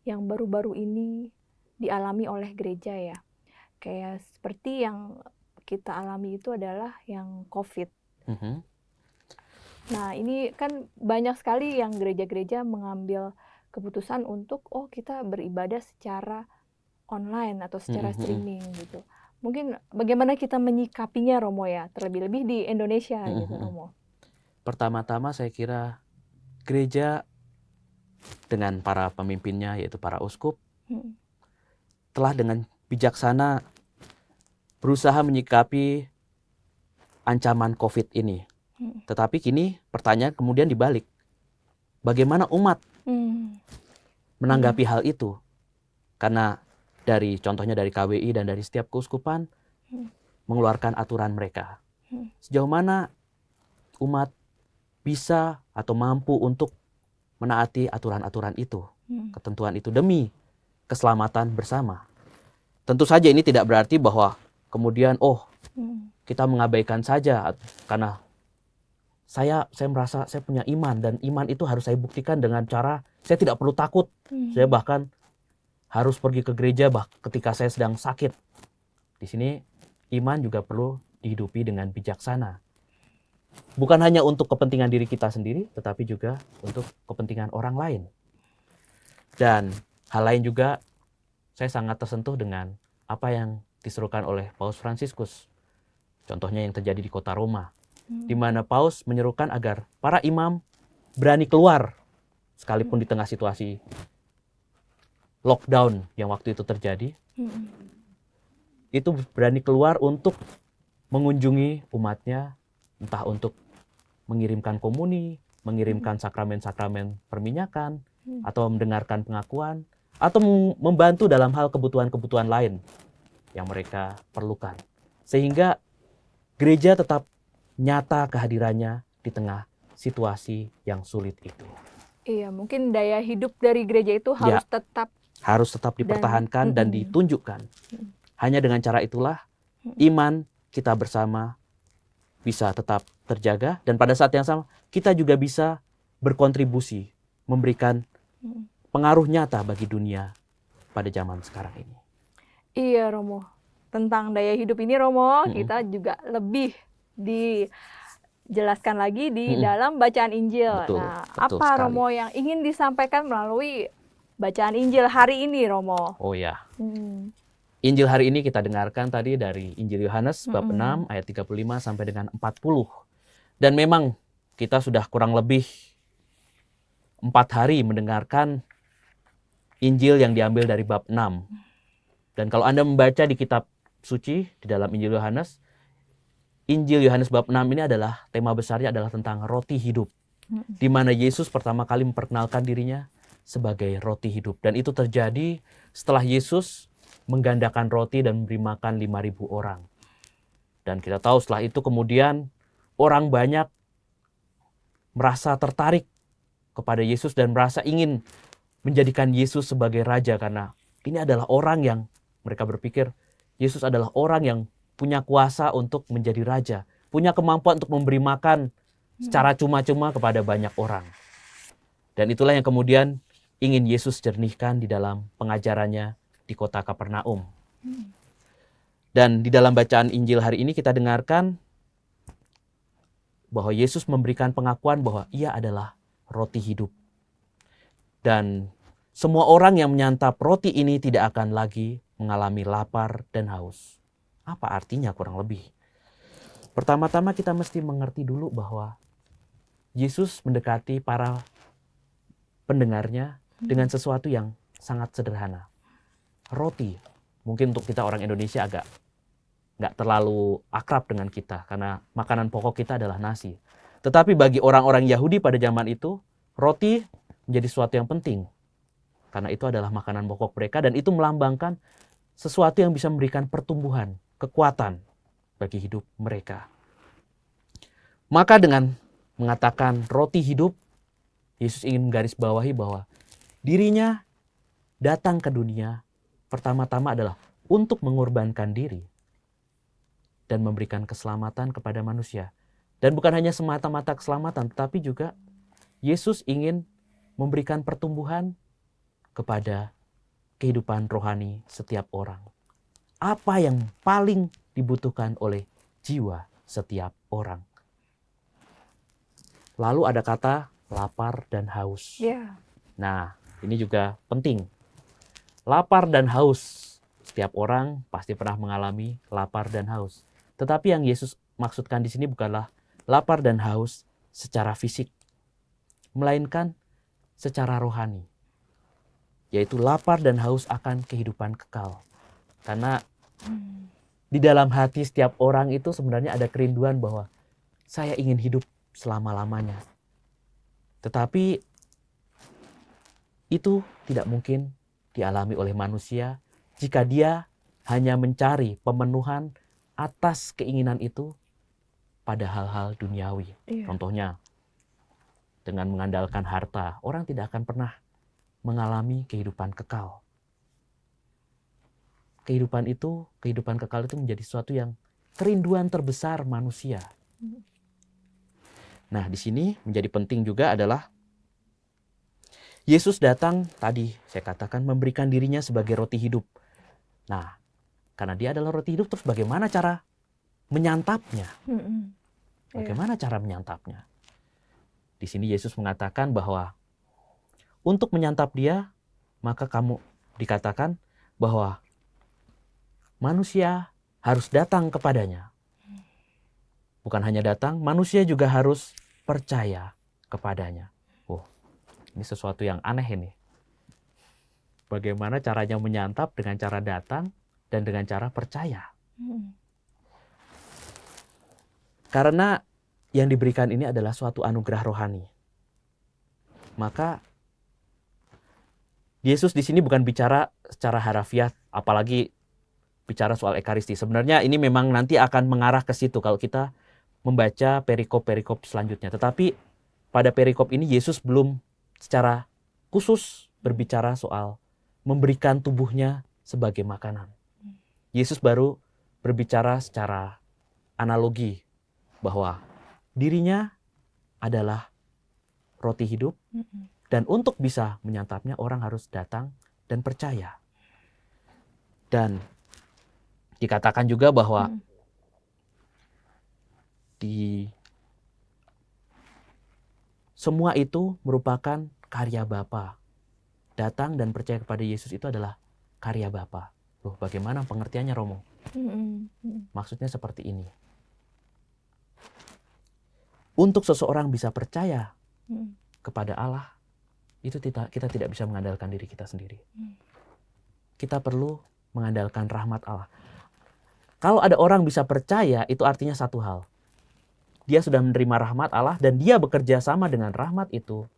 yang baru-baru ini dialami oleh gereja ya? Kayak seperti yang kita alami itu adalah yang COVID. Mhm. Nah, ini kan banyak sekali yang gereja-gereja mengambil keputusan untuk kita beribadah secara online atau secara Mhm. streaming gitu. Mungkin bagaimana kita menyikapinya Romo ya, terlebih-lebih di Indonesia gitu Mhm. Romo. Pertama-tama saya kira gereja dengan para pemimpinnya yaitu para uskup Hmm. telah dengan bijaksana berusaha menyikapi ancaman COVID ini. Tetapi kini pertanyaan kemudian dibalik. Bagaimana umat menanggapi hal itu? Karena contohnya dari KWI dan dari setiap keuskupan mengeluarkan aturan mereka. Sejauh mana umat bisa atau mampu untuk menaati aturan-aturan itu, ketentuan itu demi keselamatan bersama. Tentu saja ini tidak berarti bahwa kemudian kita mengabaikan saja karena saya merasa saya punya iman dan iman itu harus saya buktikan dengan cara saya tidak perlu takut. Saya bahkan harus pergi ke gereja ketika saya sedang sakit. Di sini iman juga perlu dihidupi dengan bijaksana. Bukan hanya untuk kepentingan diri kita sendiri, tetapi juga untuk kepentingan orang lain. Dan hal lain juga, saya sangat tersentuh dengan apa yang diserukan oleh Paus Fransiskus. Contohnya yang terjadi di kota Roma, di mana Paus menyerukan agar para imam berani keluar, sekalipun di tengah situasi lockdown yang waktu itu terjadi, itu berani keluar untuk mengunjungi umatnya, entah untuk mengirimkan komuni, mengirimkan sakramen-sakramen perminyakan, atau mendengarkan pengakuan, atau membantu dalam hal kebutuhan-kebutuhan lain yang mereka perlukan. Sehingga gereja tetap nyata kehadirannya di tengah situasi yang sulit itu. Iya, mungkin daya hidup dari gereja itu harus tetap dipertahankan dan ditunjukkan. Hanya dengan cara itulah iman kita bersama bisa tetap terjaga, dan pada saat yang sama kita juga bisa berkontribusi, memberikan pengaruh nyata bagi dunia pada zaman sekarang ini. Iya Romo, tentang daya hidup ini Romo, kita juga lebih dijelaskan lagi di dalam bacaan Injil. Betul apa sekali. Romo yang ingin disampaikan melalui bacaan Injil hari ini Romo? Oh ya. Injil hari ini kita dengarkan tadi dari Injil Yohanes bab 6 ayat 35 sampai dengan 40. Dan memang kita sudah kurang lebih 4 hari mendengarkan Injil yang diambil dari bab 6. Dan kalau Anda membaca di kitab suci di dalam Injil Yohanes bab 6 ini adalah tema besarnya adalah tentang roti hidup. Di mana Yesus pertama kali memperkenalkan dirinya sebagai roti hidup. Dan itu terjadi setelah Yesus menggandakan roti dan memberi makan 5.000 orang. Dan kita tahu setelah itu kemudian orang banyak merasa tertarik kepada Yesus dan merasa ingin menjadikan Yesus sebagai raja, karena ini adalah orang yang mereka berpikir Yesus adalah orang yang punya kuasa untuk menjadi raja, punya kemampuan untuk memberi makan secara cuma-cuma kepada banyak orang. Dan itulah yang kemudian ingin Yesus jernihkan di dalam pengajarannya di kota Kapernaum. Dan di dalam bacaan Injil hari ini kita dengarkan bahwa Yesus memberikan pengakuan bahwa ia adalah roti hidup. Dan semua orang yang menyantap roti ini tidak akan lagi mengalami lapar dan haus. Apa artinya kurang lebih? Pertama-tama kita mesti mengerti dulu bahwa Yesus mendekati para pendengarnya dengan sesuatu yang sangat sederhana. Roti. Mungkin untuk kita orang Indonesia agak nggak terlalu akrab dengan kita karena makanan pokok kita adalah nasi. Tetapi bagi orang-orang Yahudi pada zaman itu, roti menjadi sesuatu yang penting. Karena itu adalah makanan pokok mereka dan itu melambangkan sesuatu yang bisa memberikan pertumbuhan, kekuatan bagi hidup mereka. Maka dengan mengatakan roti hidup, Yesus ingin menggarisbawahi bahwa dirinya datang ke dunia pertama-tama adalah untuk mengorbankan diri dan memberikan keselamatan kepada manusia. Dan bukan hanya semata-mata keselamatan, tetapi juga Yesus ingin memberikan pertumbuhan kepada kehidupan rohani setiap orang. Apa yang paling dibutuhkan oleh jiwa setiap orang? Lalu ada kata lapar dan haus. Ya. Nah, ini juga penting. Lapar dan haus. Setiap orang pasti pernah mengalami lapar dan haus. Tetapi yang Yesus maksudkan di sini bukanlah lapar dan haus secara fisik, melainkan secara rohani. Yaitu lapar dan haus akan kehidupan kekal. Karena di dalam hati setiap orang itu sebenarnya ada kerinduan bahwa saya ingin hidup selama-lamanya. Tetapi itu tidak mungkin dialami oleh manusia jika dia hanya mencari pemenuhan atas keinginan itu pada hal-hal duniawi. Iya. Contohnya, dengan mengandalkan harta, orang tidak akan pernah mengalami kehidupan kekal. Kehidupan kekal itu menjadi sesuatu yang kerinduan terbesar manusia. Nah, di sini menjadi penting juga adalah Yesus datang tadi saya katakan memberikan dirinya sebagai roti hidup. Nah, karena dia adalah roti hidup, terus bagaimana cara menyantapnya? Bagaimana cara menyantapnya? Di sini Yesus mengatakan bahwa untuk menyantap dia, maka kamu dikatakan bahwa manusia harus datang kepadanya. Bukan hanya datang, manusia juga harus percaya kepadanya. Oh, ini sesuatu yang aneh ini. Bagaimana caranya menyantap dengan cara datang dan dengan cara percaya. Karena yang diberikan ini adalah suatu anugerah rohani. Maka Yesus di sini bukan bicara secara harafiah, apalagi bicara soal ekaristi. Sebenarnya ini memang nanti akan mengarah ke situ kalau kita membaca perikop-perikop selanjutnya. Tetapi pada perikop ini Yesus belum secara khusus berbicara soal memberikan tubuhnya sebagai makanan. Yesus baru berbicara secara analogi bahwa dirinya adalah roti hidup dan untuk bisa menyantapnya orang harus datang dan percaya. Dan dikatakan juga bahwa semua itu merupakan karya Bapa. Datang dan percaya kepada Yesus itu adalah karya Bapa. Loh, bagaimana pengertiannya, Romo? Maksudnya seperti ini. Untuk seseorang bisa percaya kepada Allah, itu kita tidak bisa mengandalkan diri kita sendiri. Kita perlu mengandalkan rahmat Allah. Kalau ada orang bisa percaya, itu artinya satu hal. Dia sudah menerima rahmat Allah dan dia bekerja sama dengan rahmat itu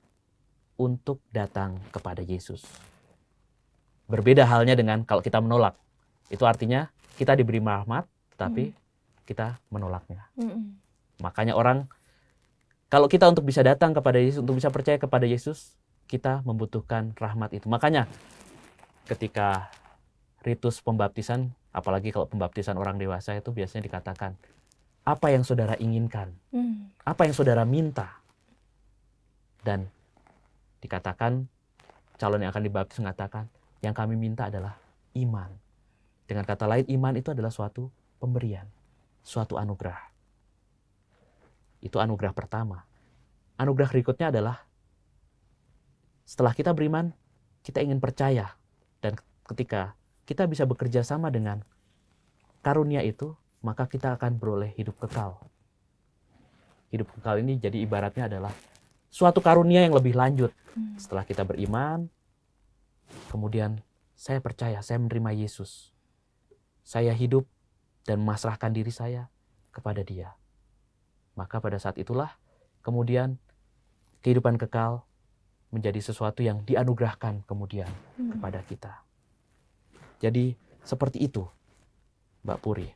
untuk datang kepada Yesus. Berbeda halnya dengan kalau kita menolak. Itu artinya kita diberi rahmat, tetapi kita menolaknya. Makanya orang, kalau kita untuk bisa datang kepada Yesus, untuk bisa percaya kepada Yesus, kita membutuhkan rahmat itu. Makanya ketika ritus pembaptisan, apalagi kalau pembaptisan orang dewasa itu biasanya dikatakan, apa yang saudara inginkan? Apa yang saudara minta? Dan dikatakan, calon yang akan dibaptis mengatakan, yang kami minta adalah iman. Dengan kata lain, iman itu adalah suatu pemberian, suatu anugerah. Itu anugerah pertama. Anugerah berikutnya adalah, setelah kita beriman, kita ingin percaya. Dan ketika kita bisa bekerja sama dengan karunia itu, maka kita akan beroleh hidup kekal. Hidup kekal ini jadi ibaratnya adalah suatu karunia yang lebih lanjut. Setelah kita beriman, kemudian saya percaya, saya menerima Yesus. Saya hidup dan memasrahkan diri saya kepada Dia. Maka pada saat itulah kemudian kehidupan kekal menjadi sesuatu yang dianugerahkan kemudian kepada kita. Jadi seperti itu, Mbak Puri.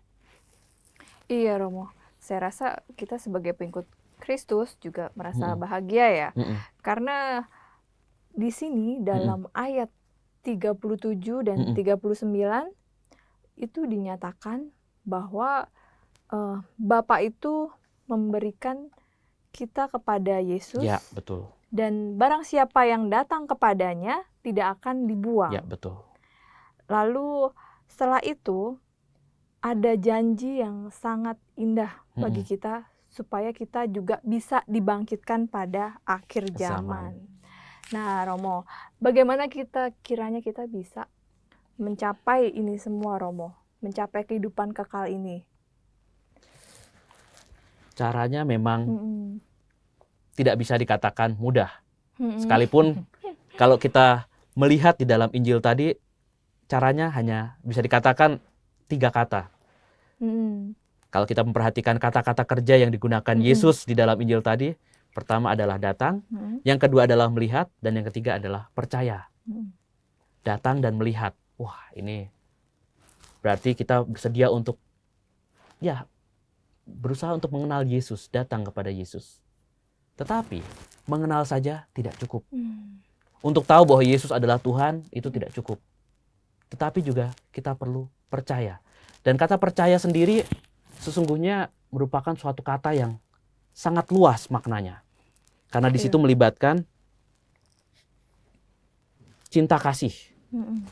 Iya Romo, saya rasa kita sebagai pengikut Kristus juga merasa bahagia ya. Karena di sini dalam ayat 37 dan 39 itu dinyatakan bahwa Bapa itu memberikan kita kepada Yesus. Ya, betul. Dan barang siapa yang datang kepadanya tidak akan dibuang. Ya, betul. Lalu setelah itu ada janji yang sangat indah bagi kita supaya kita juga bisa dibangkitkan pada akhir zaman. Nah, Romo, bagaimana kiranya kita bisa mencapai ini semua, Romo? Mencapai kehidupan kekal ini? Caranya memang tidak bisa dikatakan mudah. Sekalipun kalau kita melihat di dalam Injil tadi, caranya hanya bisa dikatakan 3 kata. Kalau kita memperhatikan kata-kata kerja yang digunakan Yesus di dalam Injil tadi, pertama adalah datang, yang kedua adalah melihat, dan yang ketiga adalah percaya. Datang dan melihat. Wah, ini berarti kita bersedia untuk berusaha untuk mengenal Yesus, datang kepada Yesus. Tetapi mengenal saja tidak cukup. Untuk tahu bahwa Yesus adalah Tuhan itu tidak cukup. Tetapi juga kita perlu percaya. Dan kata percaya sendiri sesungguhnya merupakan suatu kata yang sangat luas maknanya. Karena di situ melibatkan cinta kasih,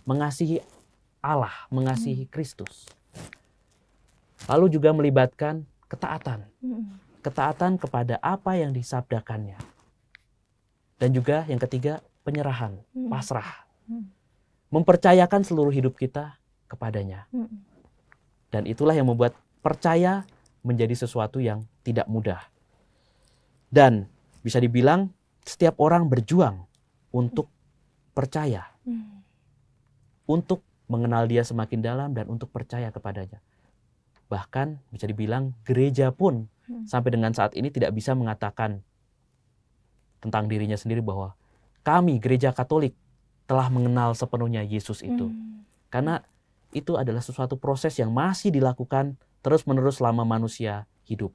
mengasihi Allah, mengasihi Kristus. Lalu juga melibatkan ketaatan. Ketaatan kepada apa yang disabdakannya. Dan juga yang ketiga, penyerahan, pasrah. Mempercayakan seluruh hidup kita kepadanya. Dan itulah yang membuat percaya menjadi sesuatu yang tidak mudah. Dan bisa dibilang setiap orang berjuang untuk percaya. Untuk mengenal dia semakin dalam dan untuk percaya kepadanya. Bahkan bisa dibilang gereja pun sampai dengan saat ini tidak bisa mengatakan tentang dirinya sendiri bahwa kami gereja Katolik telah mengenal sepenuhnya Yesus itu. Karena itu adalah sesuatu proses yang masih dilakukan terus-menerus selama manusia hidup.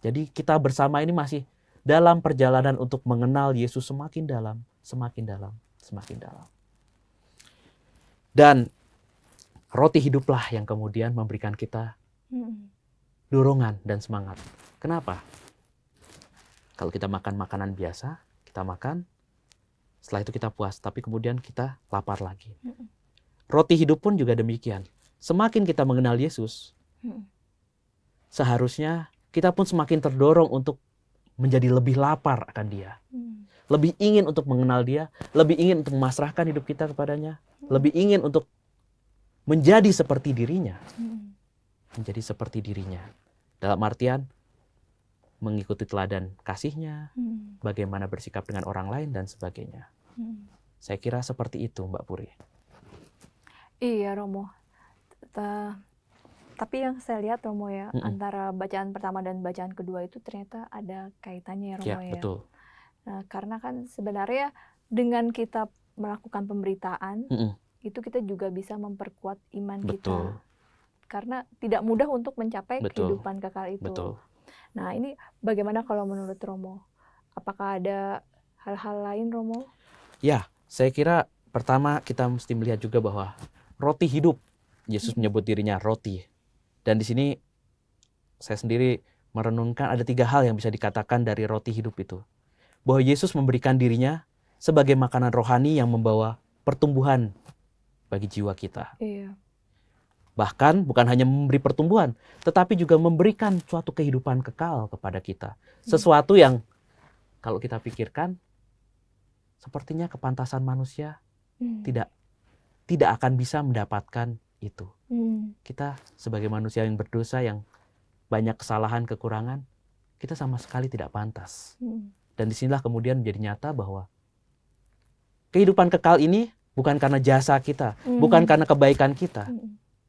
Jadi kita bersama ini masih dalam perjalanan untuk mengenal Yesus semakin dalam, semakin dalam, semakin dalam. Dan roti hiduplah yang kemudian memberikan kita dorongan dan semangat. Kenapa? Kalau kita makan makanan biasa, kita makan, setelah itu kita puas, tapi kemudian kita lapar lagi. Roti hidup pun juga demikian. Semakin kita mengenal Yesus, seharusnya kita pun semakin terdorong untuk menjadi lebih lapar akan Dia. Lebih ingin untuk mengenal Dia, lebih ingin untuk memasrahkan hidup kita kepadanya, lebih ingin untuk menjadi seperti dirinya. Menjadi seperti dirinya. Dalam artian mengikuti teladan kasihnya, bagaimana bersikap dengan orang lain dan sebagainya. Saya kira seperti itu, Mbak Puri. Iya, Romo. Tapi yang saya lihat, Romo ya, antara bacaan pertama dan bacaan kedua itu ternyata ada kaitannya ya, Romo ya. Betul. Nah, karena kan sebenarnya dengan kita melakukan pemberitaan, itu kita juga bisa memperkuat iman kita. Karena tidak mudah untuk mencapai kehidupan kekal itu. Nah, ini bagaimana kalau menurut Romo? Apakah ada hal-hal lain, Romo? Ya, saya kira pertama kita mesti melihat juga bahwa roti hidup, Yesus menyebut dirinya roti. Dan di sini saya sendiri merenungkan ada 3 hal yang bisa dikatakan dari roti hidup itu. Bahwa Yesus memberikan dirinya sebagai makanan rohani yang membawa pertumbuhan bagi jiwa kita. Iya. Bahkan bukan hanya memberi pertumbuhan, tetapi juga memberikan suatu kehidupan kekal kepada kita. Sesuatu yang kalau kita pikirkan, sepertinya kepantasan manusia tidak akan bisa mendapatkan itu. Kita sebagai manusia yang berdosa, yang banyak kesalahan, kekurangan, kita sama sekali tidak pantas. Dan disinilah kemudian menjadi nyata bahwa kehidupan kekal ini bukan karena jasa kita, bukan karena kebaikan kita,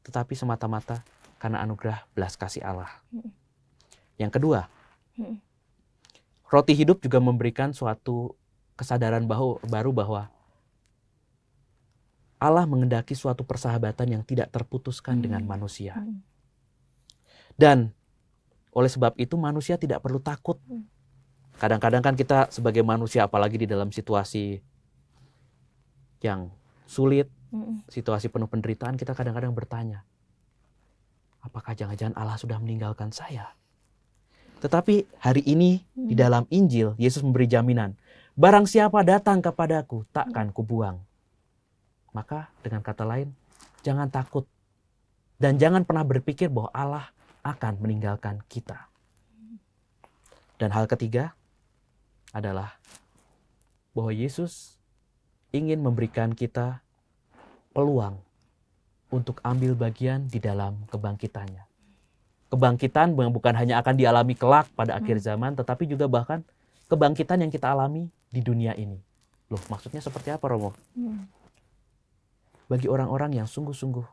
tetapi semata-mata karena anugerah belas kasih Allah. Yang kedua, roti hidup juga memberikan suatu kesadaran baru bahwa Allah mengendaki suatu persahabatan yang tidak terputuskan dengan manusia. Dan oleh sebab itu manusia tidak perlu takut. Kadang-kadang kan kita sebagai manusia, apalagi di dalam situasi yang sulit, situasi penuh penderitaan, kita kadang-kadang bertanya, apakah jangan-jangan Allah sudah meninggalkan saya? Tetapi hari ini di dalam Injil, Yesus memberi jaminan, barang siapa datang kepadaku, takkan kubuang. Maka dengan kata lain, jangan takut. Dan jangan pernah berpikir bahwa Allah akan meninggalkan kita. Dan hal ketiga adalah bahwa Yesus ingin memberikan kita peluang untuk ambil bagian di dalam kebangkitannya. Kebangkitan yang bukan hanya akan dialami kelak pada akhir zaman, tetapi juga bahkan kebangkitan yang kita alami di dunia ini. Loh, maksudnya seperti apa, Romo? Bagi orang-orang yang sungguh-sungguh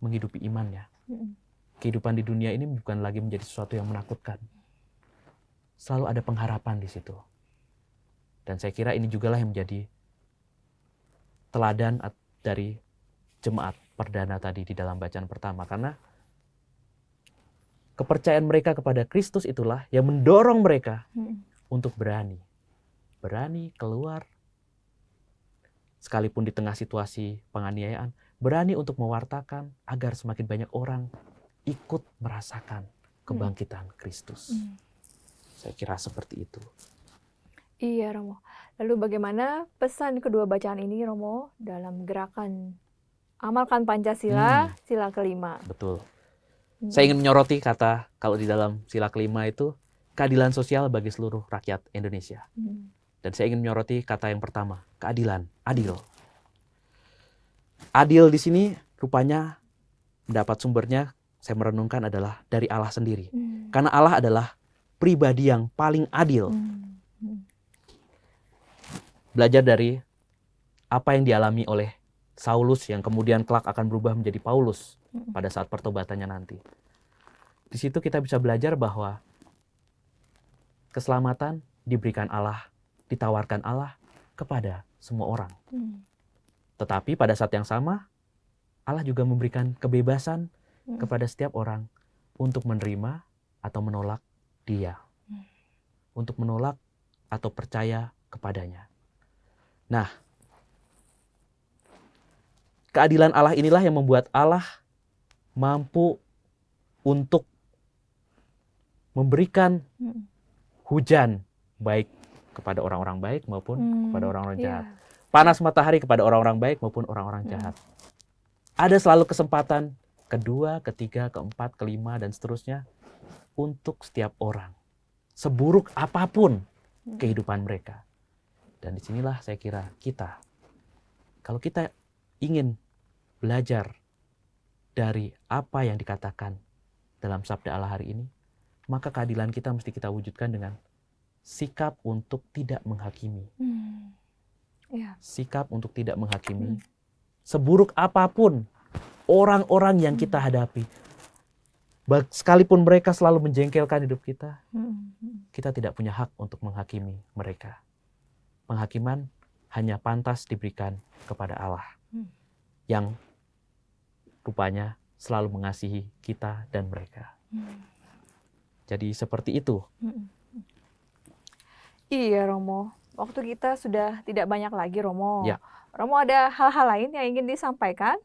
menghidupi imannya, kehidupan di dunia ini bukan lagi menjadi sesuatu yang menakutkan. Selalu ada pengharapan di situ. Dan saya kira ini jugalah yang menjadi teladan dari jemaat perdana tadi di dalam bacaan pertama. Karena kepercayaan mereka kepada Kristus itulah yang mendorong mereka untuk berani keluar, sekalipun di tengah situasi penganiayaan, berani untuk mewartakan agar semakin banyak orang ikut merasakan kebangkitan Kristus. Saya kira seperti itu. Iya, Romo. Lalu bagaimana pesan kedua bacaan ini, Romo, dalam gerakan amalkan Pancasila, sila kelima? Betul. Saya ingin menyoroti kata, kalau di dalam sila kelima itu, keadilan sosial bagi seluruh rakyat Indonesia. Dan saya ingin menyoroti kata yang pertama, keadilan, adil. Adil di sini rupanya mendapat sumbernya, saya merenungkan adalah dari Allah sendiri. Karena Allah adalah pribadi yang paling adil. Belajar dari apa yang dialami oleh Saulus yang kemudian kelak akan berubah menjadi Paulus pada saat pertobatannya nanti. Di situ kita bisa belajar bahwa keselamatan diberikan Allah, ditawarkan Allah kepada semua orang. Tetapi pada saat yang sama, Allah juga memberikan kebebasan kepada setiap orang untuk menerima atau menolak Dia. Untuk menolak atau percaya kepadanya. Nah, keadilan Allah inilah yang membuat Allah mampu untuk memberikan hujan baik kepada orang-orang baik maupun kepada orang-orang jahat. Panas matahari kepada orang-orang baik maupun orang-orang jahat. Ada selalu kesempatan kedua, ketiga, keempat, kelima, dan seterusnya untuk setiap orang. Seburuk apapun kehidupan mereka. Dan disinilah saya kira kita, kalau kita ingin belajar dari apa yang dikatakan dalam sabda Allah hari ini, maka keadilan kita mesti kita wujudkan dengan sikap untuk tidak menghakimi. Sikap untuk tidak menghakimi. Seburuk apapun orang-orang yang kita hadapi, sekalipun mereka selalu menjengkelkan hidup kita, kita tidak punya hak untuk menghakimi mereka. Penghakiman hanya pantas diberikan kepada Allah yang rupanya selalu mengasihi kita dan mereka. Jadi seperti itu. Iya, Romo. Waktu kita sudah tidak banyak lagi, Romo. Ya. Romo, ada hal-hal lain yang ingin disampaikan?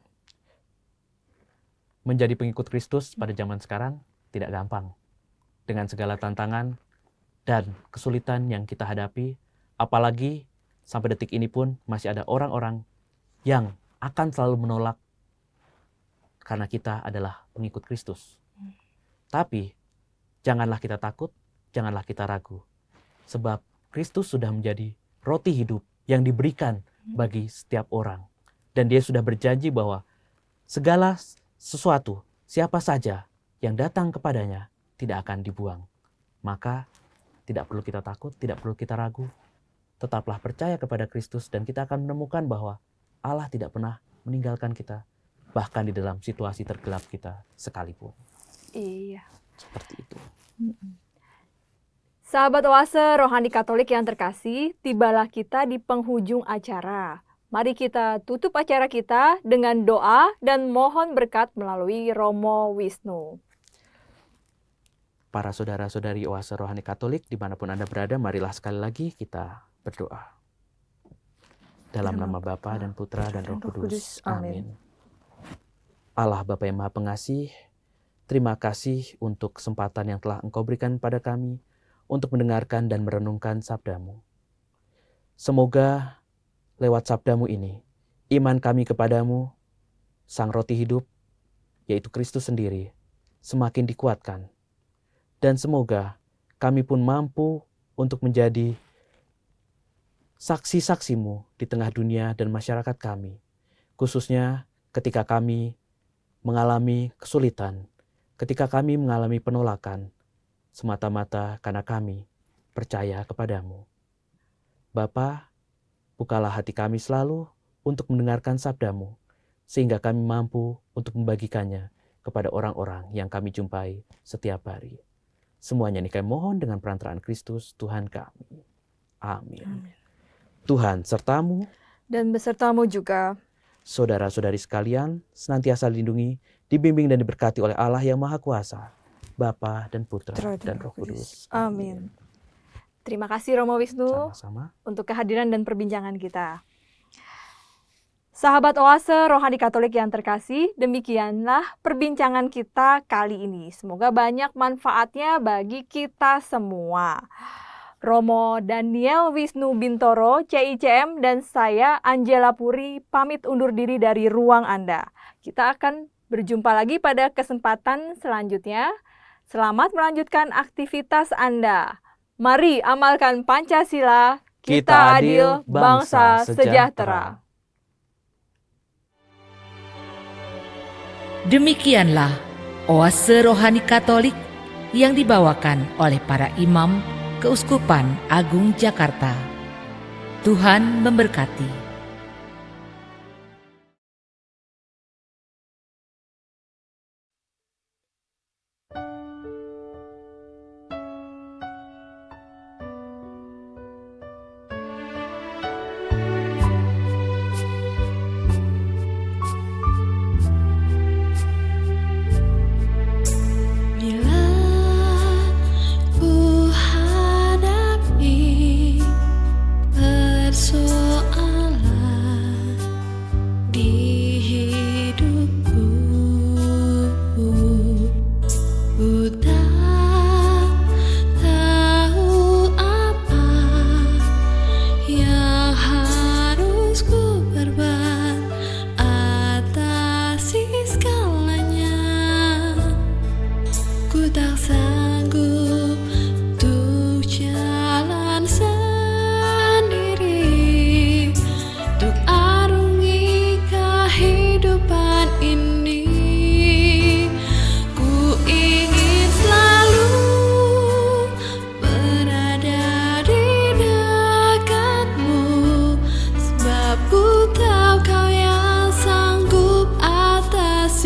Menjadi pengikut Kristus pada zaman sekarang tidak gampang. Dengan segala tantangan dan kesulitan yang kita hadapi, apalagi sampai detik ini pun masih ada orang-orang yang akan selalu menolak karena kita adalah pengikut Kristus. Tapi janganlah kita takut, janganlah kita ragu. Sebab Kristus sudah menjadi roti hidup yang diberikan bagi setiap orang. Dan Dia sudah berjanji bahwa segala sesuatu, siapa saja yang datang kepadanya tidak akan dibuang. Maka tidak perlu kita takut, tidak perlu kita ragu. Tetaplah percaya kepada Kristus dan kita akan menemukan bahwa Allah tidak pernah meninggalkan kita, bahkan di dalam situasi tergelap kita sekalipun. Iya. Seperti itu. Sahabat Oase Rohani Katolik yang terkasih, tibalah kita di penghujung acara. Mari kita tutup acara kita dengan doa dan mohon berkat melalui Romo Wisnu. Para saudara-saudari Oase Rohani Katolik dimanapun Anda berada, marilah sekali lagi kita berdoa. Dalam nama Bapa dan Putra dan Roh Kudus. Amin. Allah Bapa yang Maha Pengasih, terima kasih untuk kesempatan yang telah Engkau berikan pada kami untuk mendengarkan dan merenungkan sabda-Mu. Semoga lewat sabda-Mu ini, iman kami kepadamu, Sang Roti Hidup, yaitu Kristus sendiri, semakin dikuatkan. Dan semoga kami pun mampu untuk menjadi saksi-saksi-Mu di tengah dunia dan masyarakat kami, khususnya ketika kami mengalami kesulitan, ketika kami mengalami penolakan, semata-mata karena kami percaya kepadamu. Bapa, bukalah hati kami selalu untuk mendengarkan sabda-Mu, sehingga kami mampu untuk membagikannya kepada orang-orang yang kami jumpai setiap hari. Semuanya ini kami mohon dengan perantaraan Kristus, Tuhan kami. Amin. Tuhan sertamu Dan besertamu juga. Saudara-saudari sekalian, senantiasa dilindungi, dibimbing dan diberkati oleh Allah yang Maha Kuasa, Bapa dan Putra dan Roh Kudus. Amin. Terima kasih Romo Wisnu Sama-sama. untuk kehadiran dan perbincangan kita. Sahabat Oase Rohani Katolik yang terkasih, demikianlah perbincangan kita kali ini. Semoga banyak manfaatnya bagi kita semua. Romo Daniel Wisnu Bintoro, CICM, dan saya Angela Puri pamit undur diri dari ruang Anda. Kita akan berjumpa lagi pada kesempatan selanjutnya. Selamat melanjutkan aktivitas Anda. Mari amalkan Pancasila, kita adil, bangsa sejahtera. Demikianlah Oase Rohani Katolik yang dibawakan oleh para imam Keuskupan Agung Jakarta. Tuhan memberkati. Kau yang sanggup atas